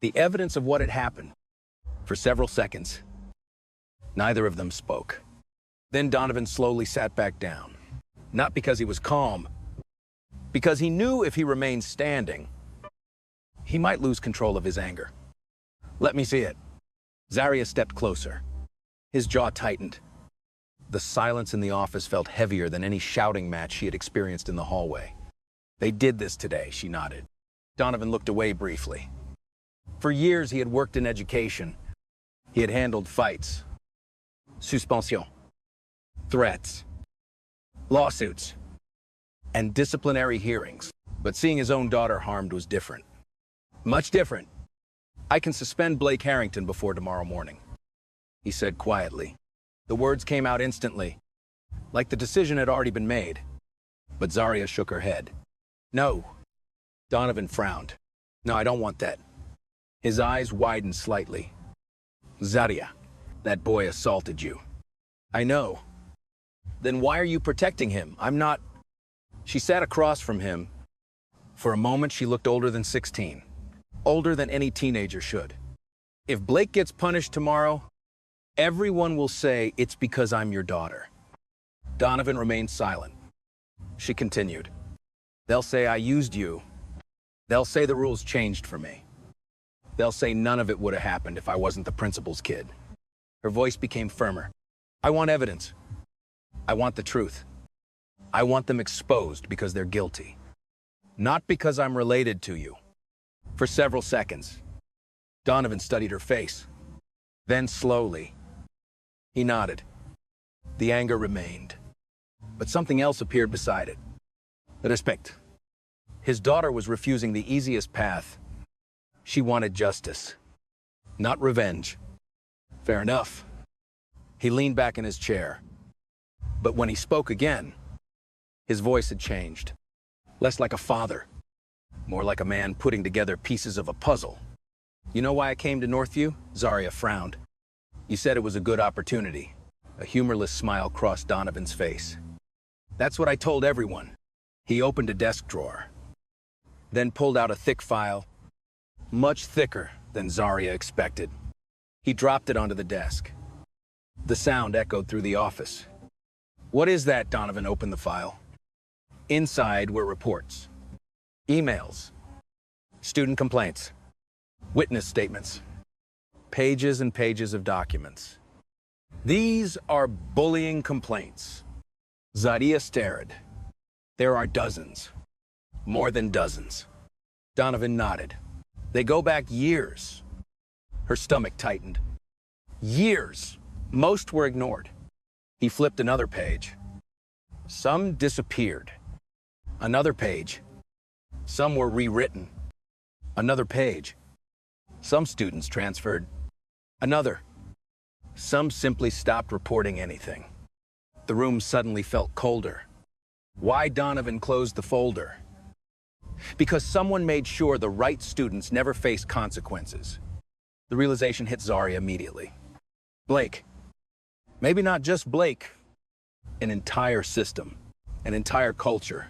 the evidence of what had happened. For several seconds, neither of them spoke. Then Donovan slowly sat back down. Not because he was calm, because he knew if he remained standing, he might lose control of his anger. "Let me see it." Zaria stepped closer. His jaw tightened. The silence in the office felt heavier than any shouting match she had experienced in the hallway. "They did this today," she nodded. Donovan looked away briefly. For years, he had worked in education. He had handled fights, suspension, threats, lawsuits, and disciplinary hearings. But seeing his own daughter harmed was different. Much different. "I can suspend Blake Harrington before tomorrow morning," he said quietly. The words came out instantly, like the decision had already been made. But Zaria shook her head. "No." Donovan frowned. "No, I don't want that." His eyes widened slightly. "Zaria, that boy assaulted you." "I know." "Then why are you protecting him? I'm not..." She sat across from him. For a moment, she looked older than 16. Older than any teenager should. "If Blake gets punished tomorrow, everyone will say it's because I'm your daughter." Donovan remained silent. She continued. "They'll say I used you. They'll say the rules changed for me. They'll say none of it would have happened if I wasn't the principal's kid." Her voice became firmer. "I want evidence. I want the truth. I want them exposed because they're guilty. Not because I'm related to you." For several seconds, Donovan studied her face. Then slowly, he nodded. The anger remained, but something else appeared beside it. Respect. His daughter was refusing the easiest path. She wanted justice, not revenge. Fair enough. He leaned back in his chair. But when he spoke again, his voice had changed. Less like a father, more like a man putting together pieces of a puzzle. "You know why I came to Northview?" Zaria frowned. "You said it was a good opportunity." A humorless smile crossed Donovan's face. "That's what I told everyone." He opened a desk drawer, then pulled out a thick file, much thicker than Zaria expected. He dropped it onto the desk. The sound echoed through the office. "What is that?" Donovan opened the file. Inside were reports, emails, student complaints, witness statements, pages and pages of documents. "These are bullying complaints." Zaria stared. "There are dozens, more than dozens." Donovan nodded. "They go back years." Her stomach tightened. Years. Most were ignored. He flipped another page. Some disappeared. Another page. Some were rewritten. Another page. Some students transferred. Another. Some simply stopped reporting anything. The room suddenly felt colder. Why Donovan closed the folder? Because someone made sure the right students never faced consequences. The realization hit Zaria immediately. Blake. Maybe not just Blake. An entire system. An entire culture.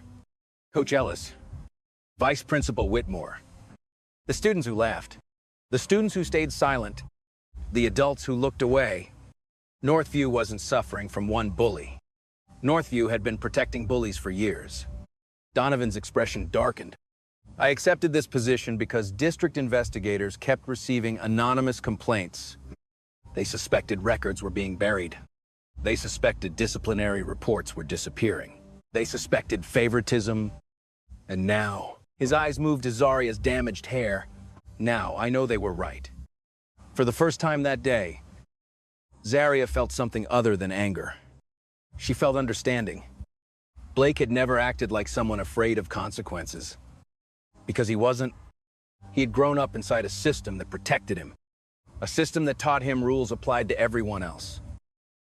Coach Ellis. Vice Principal Whitmore. The students who laughed. The students who stayed silent. The adults who looked away. Northview wasn't suffering from one bully. Northview had been protecting bullies for years. Donovan's expression darkened. "I accepted this position because district investigators kept receiving anonymous complaints. They suspected records were being buried. They suspected disciplinary reports were disappearing. They suspected favoritism. And now," his eyes moved to Zaria's damaged hair. "Now, I know they were right." For the first time that day, Zaria felt something other than anger. She felt understanding. Blake had never acted like someone afraid of consequences. Because he wasn't. He had grown up inside a system that protected him. A system that taught him rules applied to everyone else.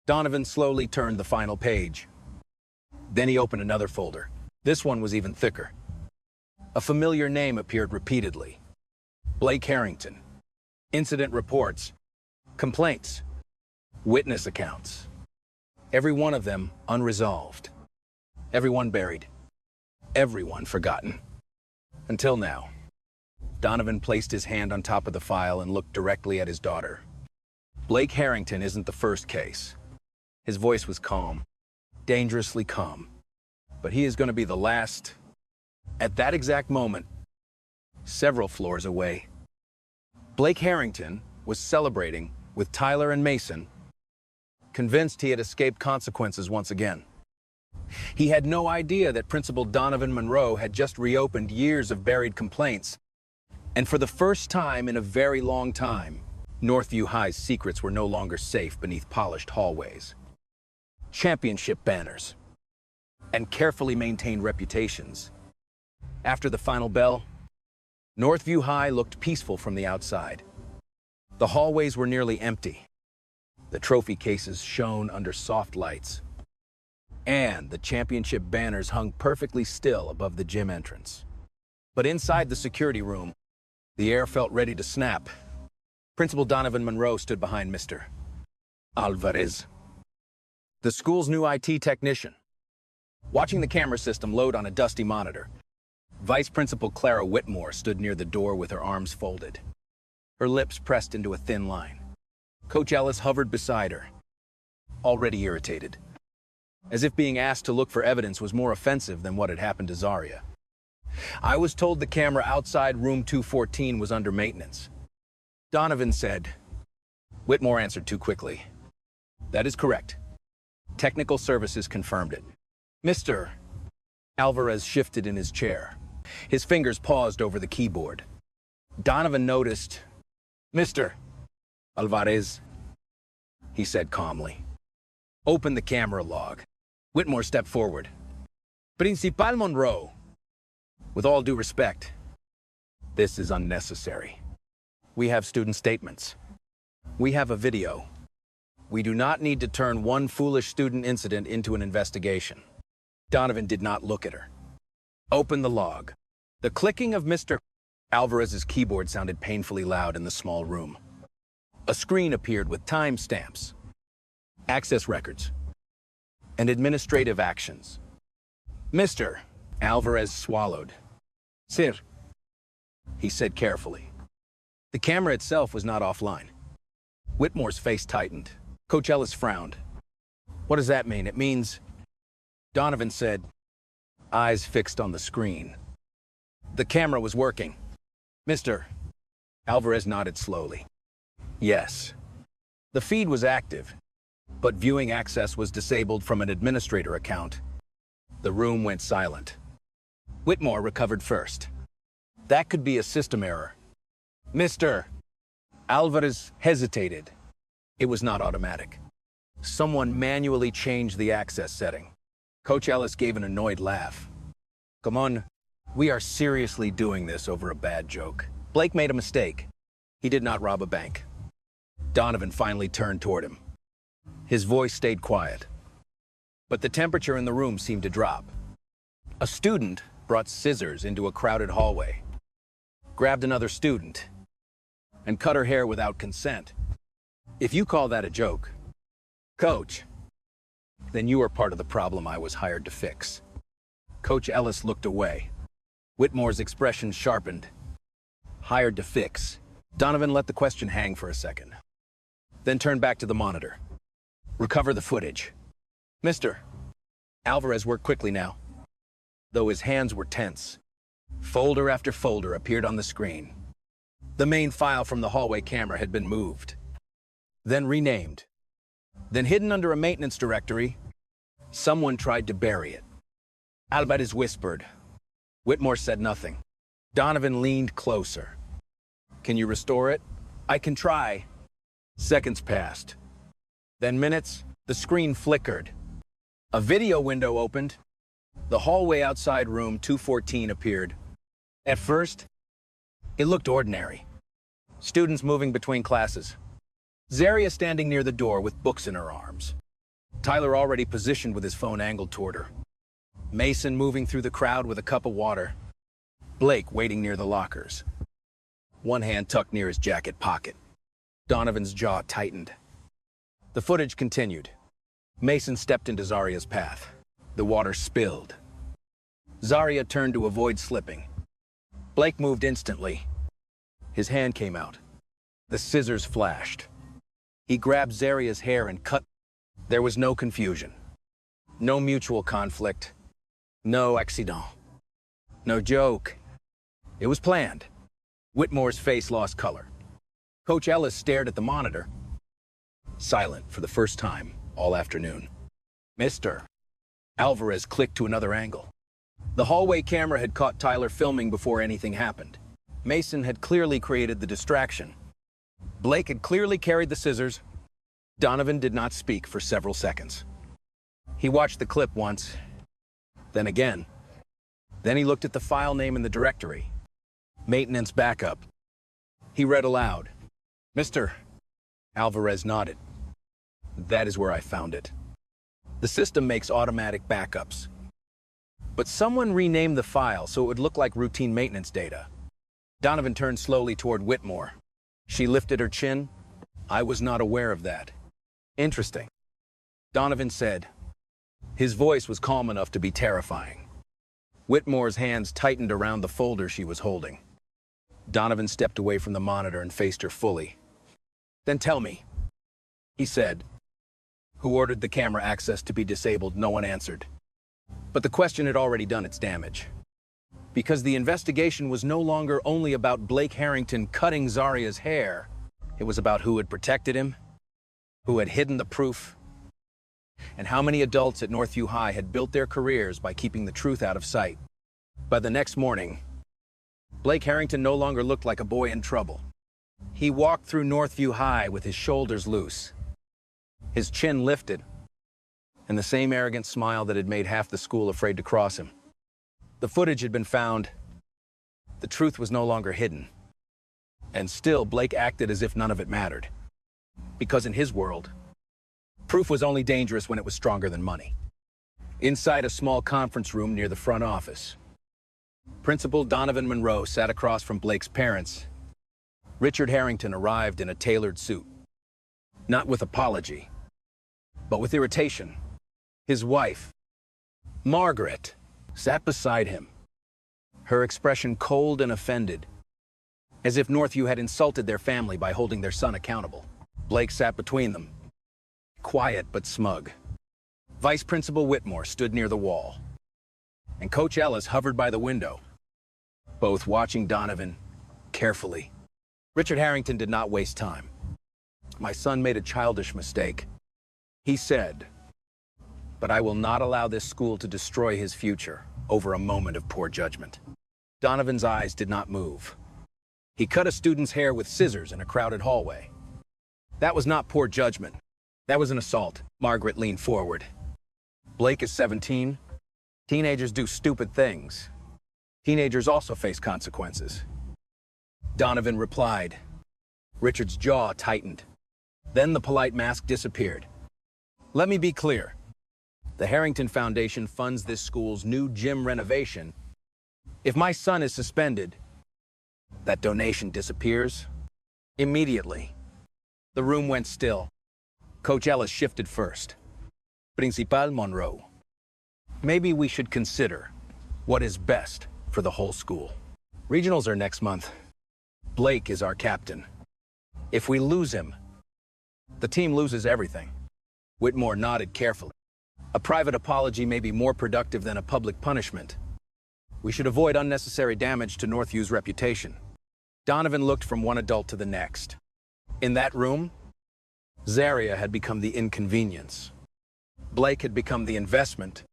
Donovan slowly turned the final page. Then he opened another folder. This one was even thicker. A familiar name appeared repeatedly. Blake Harrington. Incident reports. Complaints. Witness accounts. Every one of them unresolved. Everyone buried. Everyone forgotten. Until now. Donovan placed his hand on top of the file and looked directly at his daughter. Blake Harrington isn't the first case. His voice was calm. Dangerously calm. But he is going to be the last. At that exact moment, several floors away, Blake Harrington was celebrating with Tyler and Mason, convinced he had escaped consequences once again. He had no idea that Principal Donovan Monroe had just reopened years of buried complaints. And for the first time in a very long time, Northview High's secrets were no longer safe beneath polished hallways. Championship banners and carefully maintained reputations. After the final bell, Northview High looked peaceful from the outside. The hallways were nearly empty. The trophy cases shone under soft lights. And the championship banners hung perfectly still above the gym entrance. But inside the security room, the air felt ready to snap. Principal Donovan Monroe stood behind Mr. Alvarez, the school's new IT technician. Watching the camera system load on a dusty monitor, Vice Principal Clara Whitmore stood near the door with her arms folded, her lips pressed into a thin line. Coach Ellis hovered beside her, already irritated, as if being asked to look for evidence was more offensive than what had happened to Zaria. I was told the camera outside room 214 was under maintenance. Donovan said. Whitmore answered too quickly. That is correct. Technical services confirmed it. Mr. Alvarez shifted in his chair. His fingers paused over the keyboard. Donovan noticed. Mr. Alvarez, he said calmly. Open the camera log. Whitmore stepped forward. Principal Monroe, with all due respect, this is unnecessary. We have student statements. We have a video. We do not need to turn one foolish student incident into an investigation. Donovan did not look at her. Open the log. The clicking of Mr. Alvarez's keyboard sounded painfully loud in the small room. A screen appeared with timestamps, access records, and administrative actions. Mr. Alvarez swallowed. Sir, he said carefully. The camera itself was not offline. Whitmore's face tightened. Coach Ellis frowned. What does that mean? It means... Donovan said, eyes fixed on the screen. The camera was working. Mr. Alvarez nodded slowly. Yes. The feed was active, but viewing access was disabled from an administrator account. The room went silent. Whitmore recovered first. That could be a system error. Mr. Alvarez hesitated. It was not automatic. Someone manually changed the access setting. Coach Ellis gave an annoyed laugh. Come on, we are seriously doing this over a bad joke. Blake made a mistake. He did not rob a bank. Donovan finally turned toward him. His voice stayed quiet. But the temperature in the room seemed to drop. A student brought scissors into a crowded hallway, grabbed another student, and cut her hair without consent. If you call that a joke, Coach, then you are part of the problem I was hired to fix. Coach Ellis looked away. Whitmore's expression sharpened. Hired to fix. Donovan let the question hang for a second, then turned back to the monitor. Recover the footage. Mr. Alvarez worked quickly now, though his hands were tense. Folder after folder appeared on the screen. The main file from the hallway camera had been moved, then renamed, then hidden under a maintenance directory. Someone tried to bury it. Alvarez whispered. Whitmore said nothing. Donovan leaned closer. Can you restore it? I can try. Seconds passed. Then minutes, the screen flickered. A video window opened. The hallway outside room 214 appeared. At first, it looked ordinary. Students moving between classes. Zaria standing near the door with books in her arms. Tyler already positioned with his phone angled toward her. Mason moving through the crowd with a cup of water. Blake waiting near the lockers. One hand tucked near his jacket pocket. Donovan's jaw tightened. The footage continued. Mason stepped into Zaria's path. The water spilled. Zaria turned to avoid slipping. Blake moved instantly. His hand came out. The scissors flashed. He grabbed Zaria's hair and cut. There was no confusion. No mutual conflict. No accident. No joke. It was planned. Whitmore's face lost color. Coach Ellis stared at the monitor. Silent for the first time all afternoon. Mr. Alvarez clicked to another angle. The hallway camera had caught Tyler filming before anything happened. Mason had clearly created the distraction. Blake had clearly carried the scissors. Donovan did not speak for several seconds. He watched the clip once, then again. Then he looked at the file name in the directory. Maintenance backup. He read aloud. Mr. Alvarez nodded. That is where I found it. The system makes automatic backups. But someone renamed the file so it would look like routine maintenance data. Donovan turned slowly toward Whitmore. She lifted her chin. I was not aware of that. Interesting. Donovan said. His voice was calm enough to be terrifying. Whitmore's hands tightened around the folder she was holding. Donovan stepped away from the monitor and faced her fully. Then tell me, he said. Who ordered the camera access to be disabled? No one answered. But the question had already done its damage. Because the investigation was no longer only about Blake Harrington cutting Zaria's hair. It was about who had protected him, who had hidden the proof, and how many adults at Northview High had built their careers by keeping the truth out of sight. By the next morning, Blake Harrington no longer looked like a boy in trouble. He walked through Northview High with his shoulders loose, his chin lifted, and the same arrogant smile that had made half the school afraid to cross him. The footage had been found. The truth was no longer hidden. And still, Blake acted as if none of it mattered. Because in his world, proof was only dangerous when it was stronger than money. Inside a small conference room near the front office, Principal Donovan Monroe sat across from Blake's parents. Richard Harrington arrived in a tailored suit. Not with apology, but with irritation. His wife, Margaret, sat beside him, her expression cold and offended, as if Northview had insulted their family by holding their son accountable. Blake sat between them, quiet but smug. Vice Principal Whitmore stood near the wall, and Coach Ellis hovered by the window, both watching Donovan carefully. Richard Harrington did not waste time. My son made a childish mistake, he said, but I will not allow this school to destroy his future over a moment of poor judgment. Donovan's eyes did not move. He cut a student's hair with scissors in a crowded hallway. That was not poor judgment. That was an assault. Margaret leaned forward. Blake is 17. Teenagers do stupid things. Teenagers also face consequences. Donovan replied. Richard's jaw tightened. Then the polite mask disappeared. Let me be clear. The Harrington Foundation funds this school's new gym renovation. If my son is suspended, that donation disappears immediately. The room went still. Coach Ellis shifted first. Principal Monroe, maybe we should consider what is best for the whole school. Regionals are next month. Blake is our captain. If we lose him, the team loses everything. Whitmore nodded carefully. A private apology may be more productive than a public punishment. We should avoid unnecessary damage to Northview's reputation. Donovan looked from one adult to the next. In that room, Zaria had become the inconvenience. Blake had become the investment,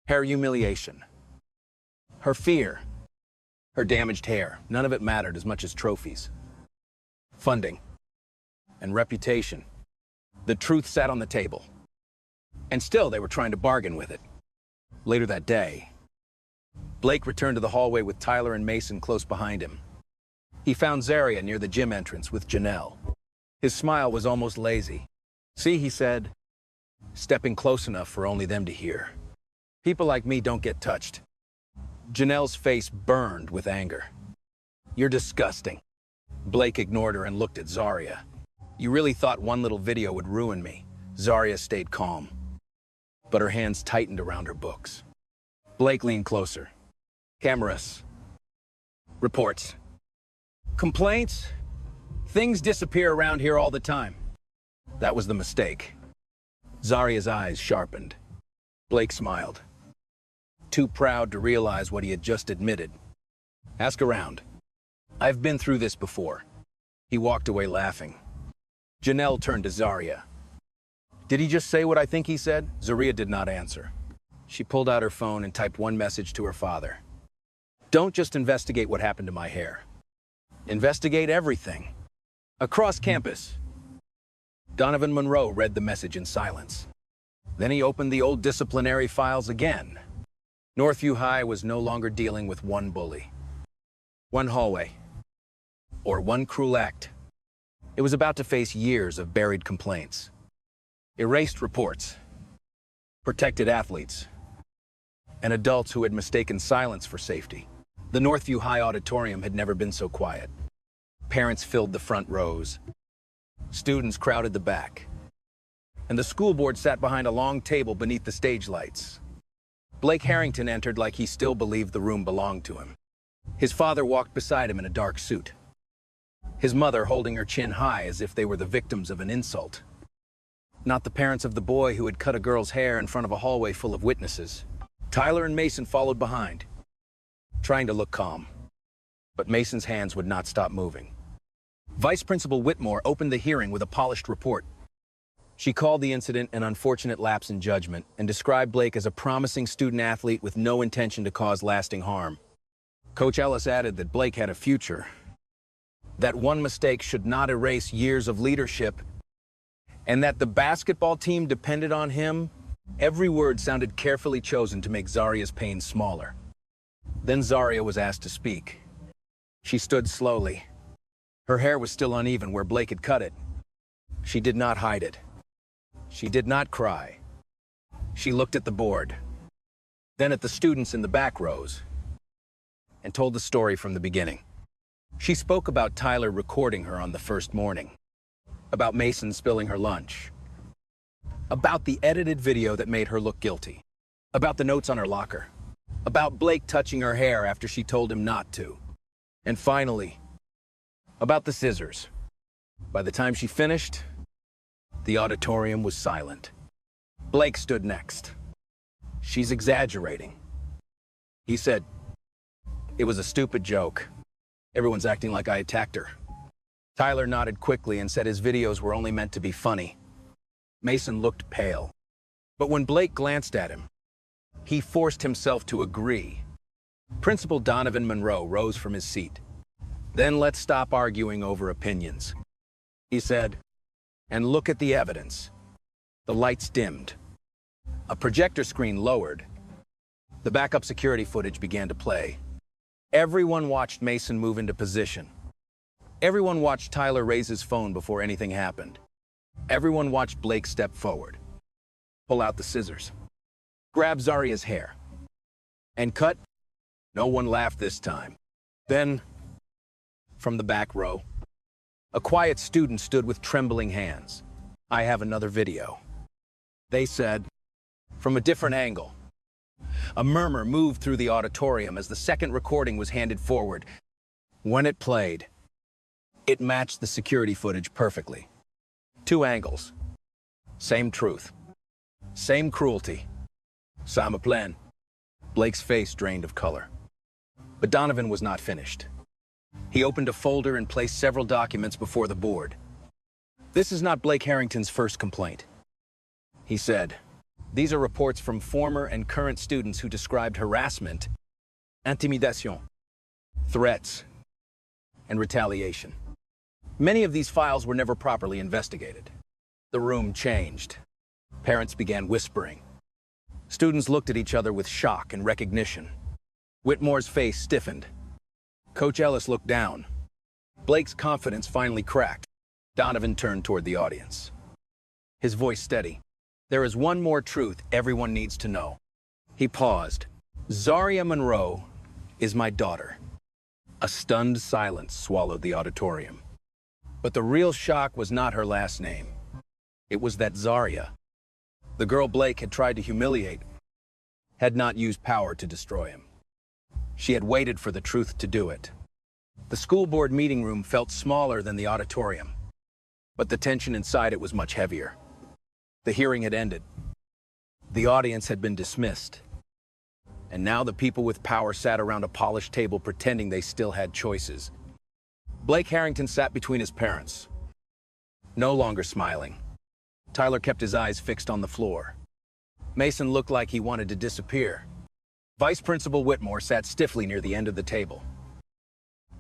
her humiliation. Her fear, her damaged hair, none of it mattered as much as trophies. Funding and reputation. The truth sat on the table. And still, they were trying to bargain with it. Later that day, Blake returned to the hallway with Tyler and Mason close behind him. He found Zaria near the gym entrance with Janelle. His smile was almost lazy. "See," he said, stepping close enough for only them to hear. "People like me don't get touched." Janelle's face burned with anger. "You're disgusting." Blake ignored her and looked at Zaria. "You really thought one little video would ruin me?" Zaria stayed calm, but her hands tightened around her books. Blake leaned closer. "Cameras. Reports. Complaints. Things disappear around here all the time." That was the mistake. Zaria's eyes sharpened. Blake smiled, too proud to realize what he had just admitted. "Ask around. I've been through this before." He walked away laughing. Janelle turned to Zaria. "Did he just say what I think he said?" Zaria did not answer. She pulled out her phone and typed one message to her father. "Don't just investigate what happened to my hair. Investigate everything. Across campus." Donovan Monroe read the message in silence. Then he opened the old disciplinary files again. Northview High was no longer dealing with one bully, one hallway, or one cruel act. It was about to face years of buried complaints, erased reports, protected athletes, and adults who had mistaken silence for safety. The Northview High auditorium had never been so quiet. Parents filled the front rows. Students crowded the back. And the school board sat behind a long table beneath the stage lights. Blake Harrington entered like he still believed the room belonged to him. His father walked beside him in a dark suit, his mother holding her chin high as if they were the victims of an insult. Not the parents of the boy who had cut a girl's hair in front of a hallway full of witnesses. Tyler and Mason followed behind, trying to look calm. But Mason's hands would not stop moving. Vice Principal Whitmore opened the hearing with a polished report. She called the incident an unfortunate lapse in judgment and described Blake as a promising student-athlete with no intention to cause lasting harm. Coach Ellis added that Blake had a future, that one mistake should not erase years of leadership, and that the basketball team depended on him. Every word sounded carefully chosen to make Zaria's pain smaller. Then Zaria was asked to speak. She stood slowly. Her hair was still uneven where Blake had cut it. She did not hide it. She did not cry. She looked at the board, then at the students in the back rows, and told the story from the beginning. She spoke about Tyler recording her on the first morning, about Mason spilling her lunch, about the edited video that made her look guilty, about the notes on her locker, about Blake touching her hair after she told him not to, and finally, about the scissors. By the time she finished, the auditorium was silent. Blake stood next. "She's exaggerating," he said. "It was a stupid joke. Everyone's acting like I attacked her." Tyler nodded quickly and said his videos were only meant to be funny. Mason looked pale. But when Blake glanced at him, he forced himself to agree. Principal Donovan Monroe rose from his seat. "Then let's stop arguing over opinions," he said, "and look at the evidence." The lights dimmed. A projector screen lowered. The backup security footage began to play. Everyone watched Mason move into position. Everyone watched Tyler raise his phone before anything happened. Everyone watched Blake step forward, pull out the scissors, grab Zaria's hair, and cut. No one laughed this time. Then, from the back row, a quiet student stood with trembling hands. "I have another video," they said, from a different angle. A murmur moved through the auditorium as the second recording was handed forward. When it played, it matched the security footage perfectly. Two angles. Same truth. Same cruelty. Sama plan. Blake's face drained of color. But Donovan was not finished. He opened a folder and placed several documents before the board. "This is not Blake Harrington's first complaint," he said. "These are reports from former and current students who described harassment, intimidation, threats, and retaliation. Many of these files were never properly investigated. The room changed. Parents began whispering. Students looked at each other with shock and recognition. Whitmore's face stiffened. Coach Ellis looked down. Blake's confidence finally cracked. Donovan turned toward the audience. His voice steady. There is one more truth everyone needs to know. He paused. Zaria Monroe is my daughter. A stunned silence swallowed the auditorium. But the real shock was not her last name. It was that Zaria, the girl Blake had tried to humiliate, had not used power to destroy him. She had waited for the truth to do it. The school board meeting room felt smaller than the auditorium, but the tension inside it was much heavier. The hearing had ended. The audience had been dismissed. And now the people with power sat around a polished table pretending they still had choices. Blake Harrington sat between his parents, no longer smiling. Tyler kept his eyes fixed on the floor. Mason looked like he wanted to disappear. Vice Principal Whitmore sat stiffly near the end of the table,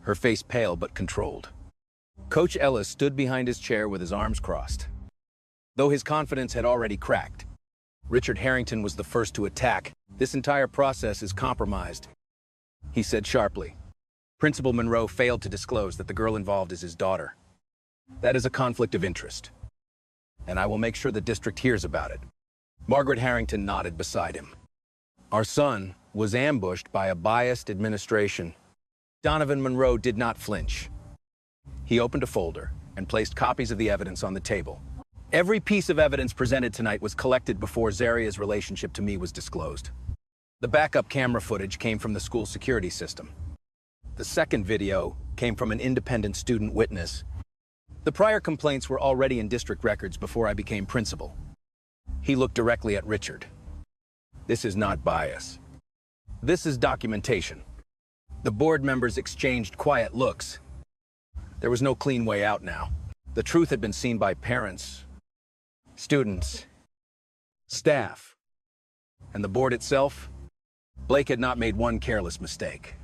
her face pale but controlled. Coach Ellis stood behind his chair with his arms crossed. Though his confidence had already cracked, Richard Harrington was the first to attack. This entire process is compromised, he said sharply. Principal Monroe failed to disclose that the girl involved is his daughter. That is a conflict of interest, and I will make sure the district hears about it. Margaret Harrington nodded beside him. Our son was ambushed by a biased administration. Donovan Monroe did not flinch. He opened a folder and placed copies of the evidence on the table. Every piece of evidence presented tonight was collected before Zaria's relationship to me was disclosed. The backup camera footage came from the school security system. The second video came from an independent student witness. The prior complaints were already in district records before I became principal. He looked directly at Richard. This is not bias. This is documentation. The board members exchanged quiet looks. There was no clean way out now. The truth had been seen by parents, students, staff, and the board itself. Blake had not made one careless mistake.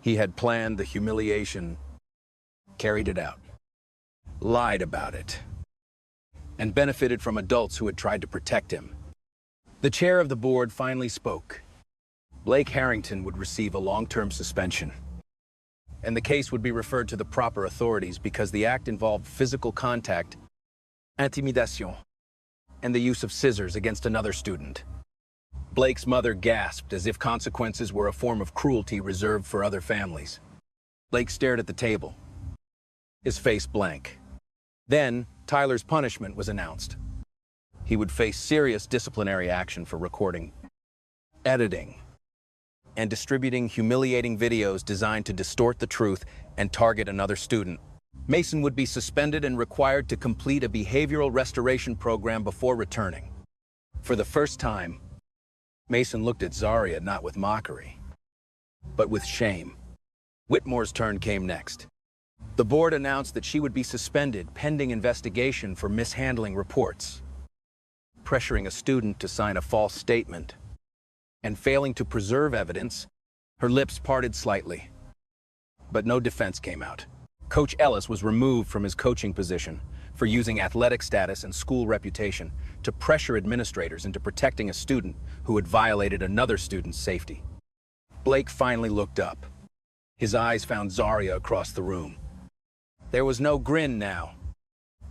He had planned the humiliation, carried it out, lied about it, and benefited from adults who had tried to protect him. The chair of the board finally spoke. Blake Harrington would receive a long-term suspension, and the case would be referred to the proper authorities because the act involved physical contact, intimidation, and the use of scissors against another student. Blake's mother gasped as if consequences were a form of cruelty reserved for other families. Blake stared at the table, his face blank. Then, Tyler's punishment was announced. He would face serious disciplinary action for recording, editing, and distributing humiliating videos designed to distort the truth and target another student. Mason would be suspended and required to complete a behavioral restoration program before returning. For the first time, Mason looked at Zaria not with mockery, but with shame. Whitmore's turn came next. The board announced that she would be suspended pending investigation for mishandling reports, pressuring a student to sign a false statement, and failing to preserve evidence. Her lips parted slightly, but no defense came out. Coach Ellis was removed from his coaching position for using athletic status and school reputation to pressure administrators into protecting a student who had violated another student's safety. Blake finally looked up. His eyes found Zaria across the room. There was no grin now,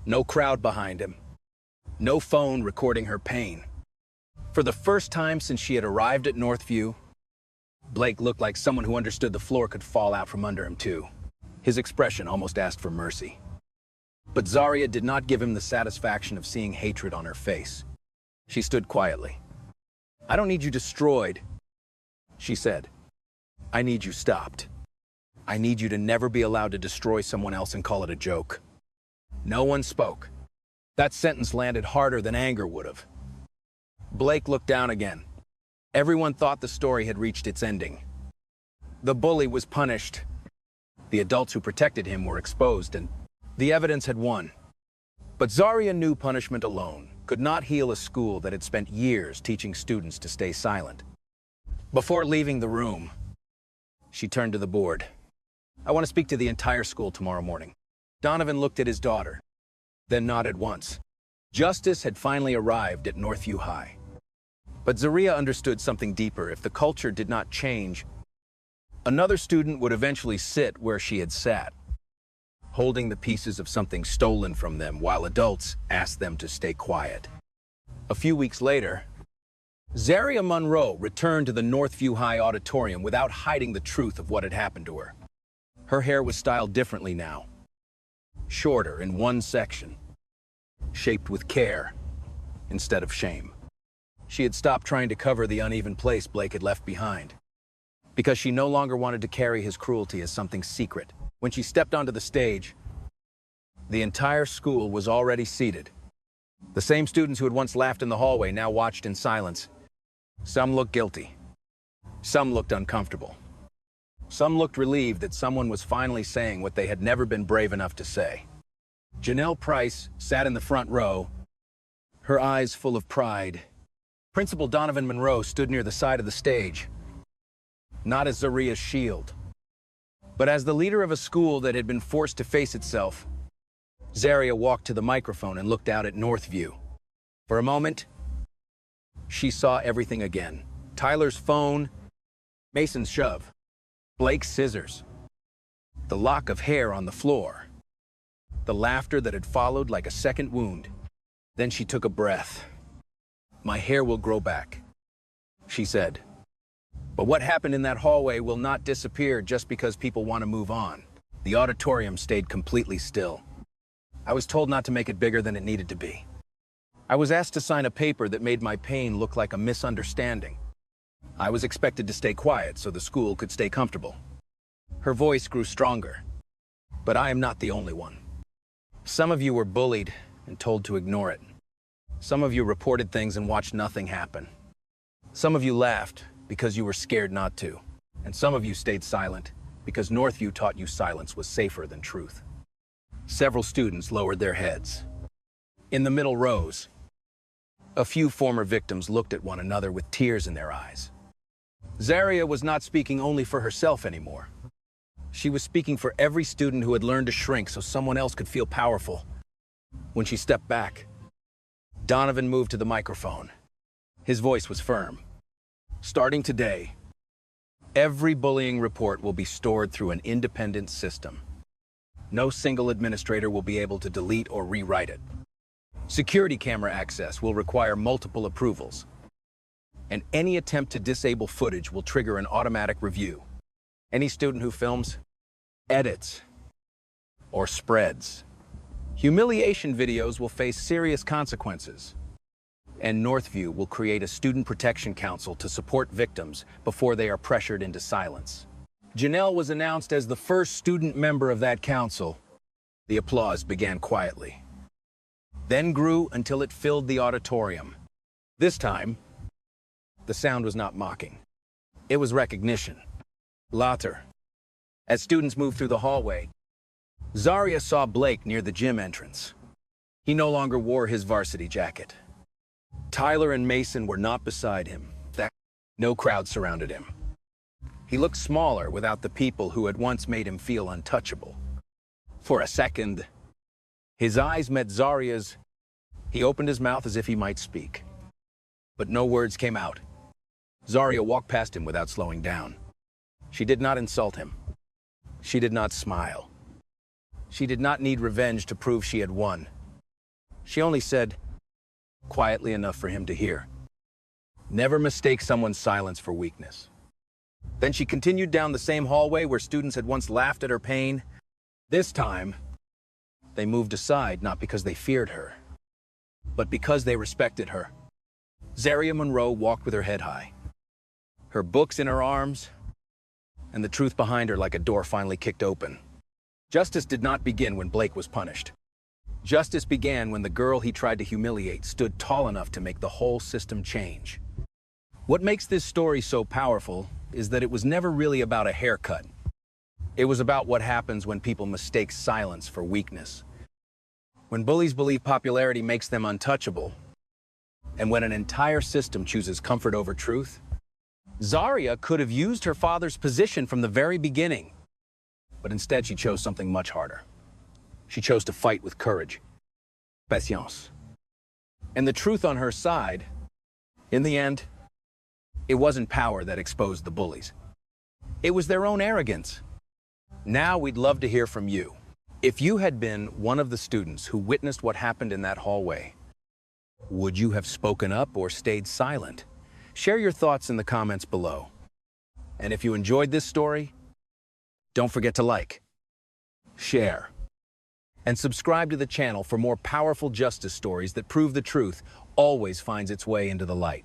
no crowd behind him, no phone recording her pain. For the first time since she had arrived at Northview, Blake looked like someone who understood the floor could fall out from under him too. His expression almost asked for mercy. But Zaria did not give him the satisfaction of seeing hatred on her face. She stood quietly. "I don't need you destroyed," she said. "I need you stopped. I need you to never be allowed to destroy someone else and call it a joke." No one spoke. That sentence landed harder than anger would have. Blake looked down again. Everyone thought the story had reached its ending. The bully was punished. The adults who protected him were exposed, and the evidence had won. But Zaria knew punishment alone could not heal a school that had spent years teaching students to stay silent. Before leaving the room, she turned to the board. "I want to speak to the entire school tomorrow morning." Donovan looked at his daughter, then nodded once. Justice had finally arrived at Northview High. But Zaria understood something deeper. If the culture did not change, another student would eventually sit where she had sat, holding the pieces of something stolen from them while adults asked them to stay quiet. A few weeks later, Zaria Monroe returned to the Northview High auditorium without hiding the truth of what had happened to her. Her hair was styled differently now, shorter in one section, shaped with care instead of shame. She had stopped trying to cover the uneven place Blake had left behind, because she no longer wanted to carry his cruelty as something secret. When she stepped onto the stage, the entire school was already seated. The same students who had once laughed in the hallway now watched in silence. Some looked guilty. Some looked uncomfortable. Some looked relieved that someone was finally saying what they had never been brave enough to say. Janelle Price sat in the front row, her eyes full of pride. Principal Donovan Monroe stood near the side of the stage, not as Zaria's shield, but as the leader of a school that had been forced to face itself. Zaria walked to the microphone and looked out at Northview. For a moment, she saw everything again. Tyler's phone, Mason's shove, Blake's scissors, the lock of hair on the floor, the laughter that had followed like a second wound. Then she took a breath. "My hair will grow back," she said. "But what happened in that hallway will not disappear just because people want to move on." The auditorium stayed completely still. I was told not to make it bigger than it needed to be. I was asked to sign a paper that made my pain look like a misunderstanding. I was expected to stay quiet so the school could stay comfortable. Her voice grew stronger. "But I am not the only one. Some of you were bullied and told to ignore it. Some of you reported things and watched nothing happen. Some of you laughed because you were scared not to. And some of you stayed silent because Northview taught you silence was safer than truth." Several students lowered their heads. In the middle rows, a few former victims looked at one another with tears in their eyes. Zaria was not speaking only for herself anymore. She was speaking for every student who had learned to shrink so someone else could feel powerful. When she stepped back, Donovan moved to the microphone. His voice was firm. "Starting today, every bullying report will be stored through an independent system. No single administrator will be able to delete or rewrite it. Security camera access will require multiple approvals. And any attempt to disable footage will trigger an automatic review. Any student who films, edits, or spreads humiliation videos will face serious consequences. And Northview will create a student protection council to support victims before they are pressured into silence." Janelle was announced as the first student member of that council. The applause began quietly, then grew until it filled the auditorium. This time, the sound was not mocking. It was recognition. Laughter. As students moved through the hallway, Zaria saw Blake near the gym entrance. He no longer wore his varsity jacket. Tyler and Mason were not beside him. No crowd surrounded him. He looked smaller without the people who had once made him feel untouchable. For a second, his eyes met Zaria's. He opened his mouth as if he might speak, but no words came out. Zaria walked past him without slowing down. She did not insult him. She did not smile. She did not need revenge to prove she had won. She only said, quietly enough for him to hear, "Never mistake someone's silence for weakness." Then she continued down the same hallway where students had once laughed at her pain. This time, they moved aside not because they feared her, but because they respected her. Zaria Monroe walked with her head high, her books in her arms, and the truth behind her like a door finally kicked open. Justice did not begin when Blake was punished. Justice began when the girl he tried to humiliate stood tall enough to make the whole system change. What makes this story so powerful is that it was never really about a haircut. It was about what happens when people mistake silence for weakness. When bullies believe popularity makes them untouchable, and when an entire system chooses comfort over truth. Zaria could have used her father's position from the very beginning, but instead she chose something much harder. She chose to fight with courage. Patience. And the truth on her side, in the end, it wasn't power that exposed the bullies. It was their own arrogance. Now we'd love to hear from you. If you had been one of the students who witnessed what happened in that hallway, would you have spoken up or stayed silent? Share your thoughts in the comments below. And if you enjoyed this story, don't forget to like, share, and subscribe to the channel for more powerful justice stories that prove the truth always finds its way into the light.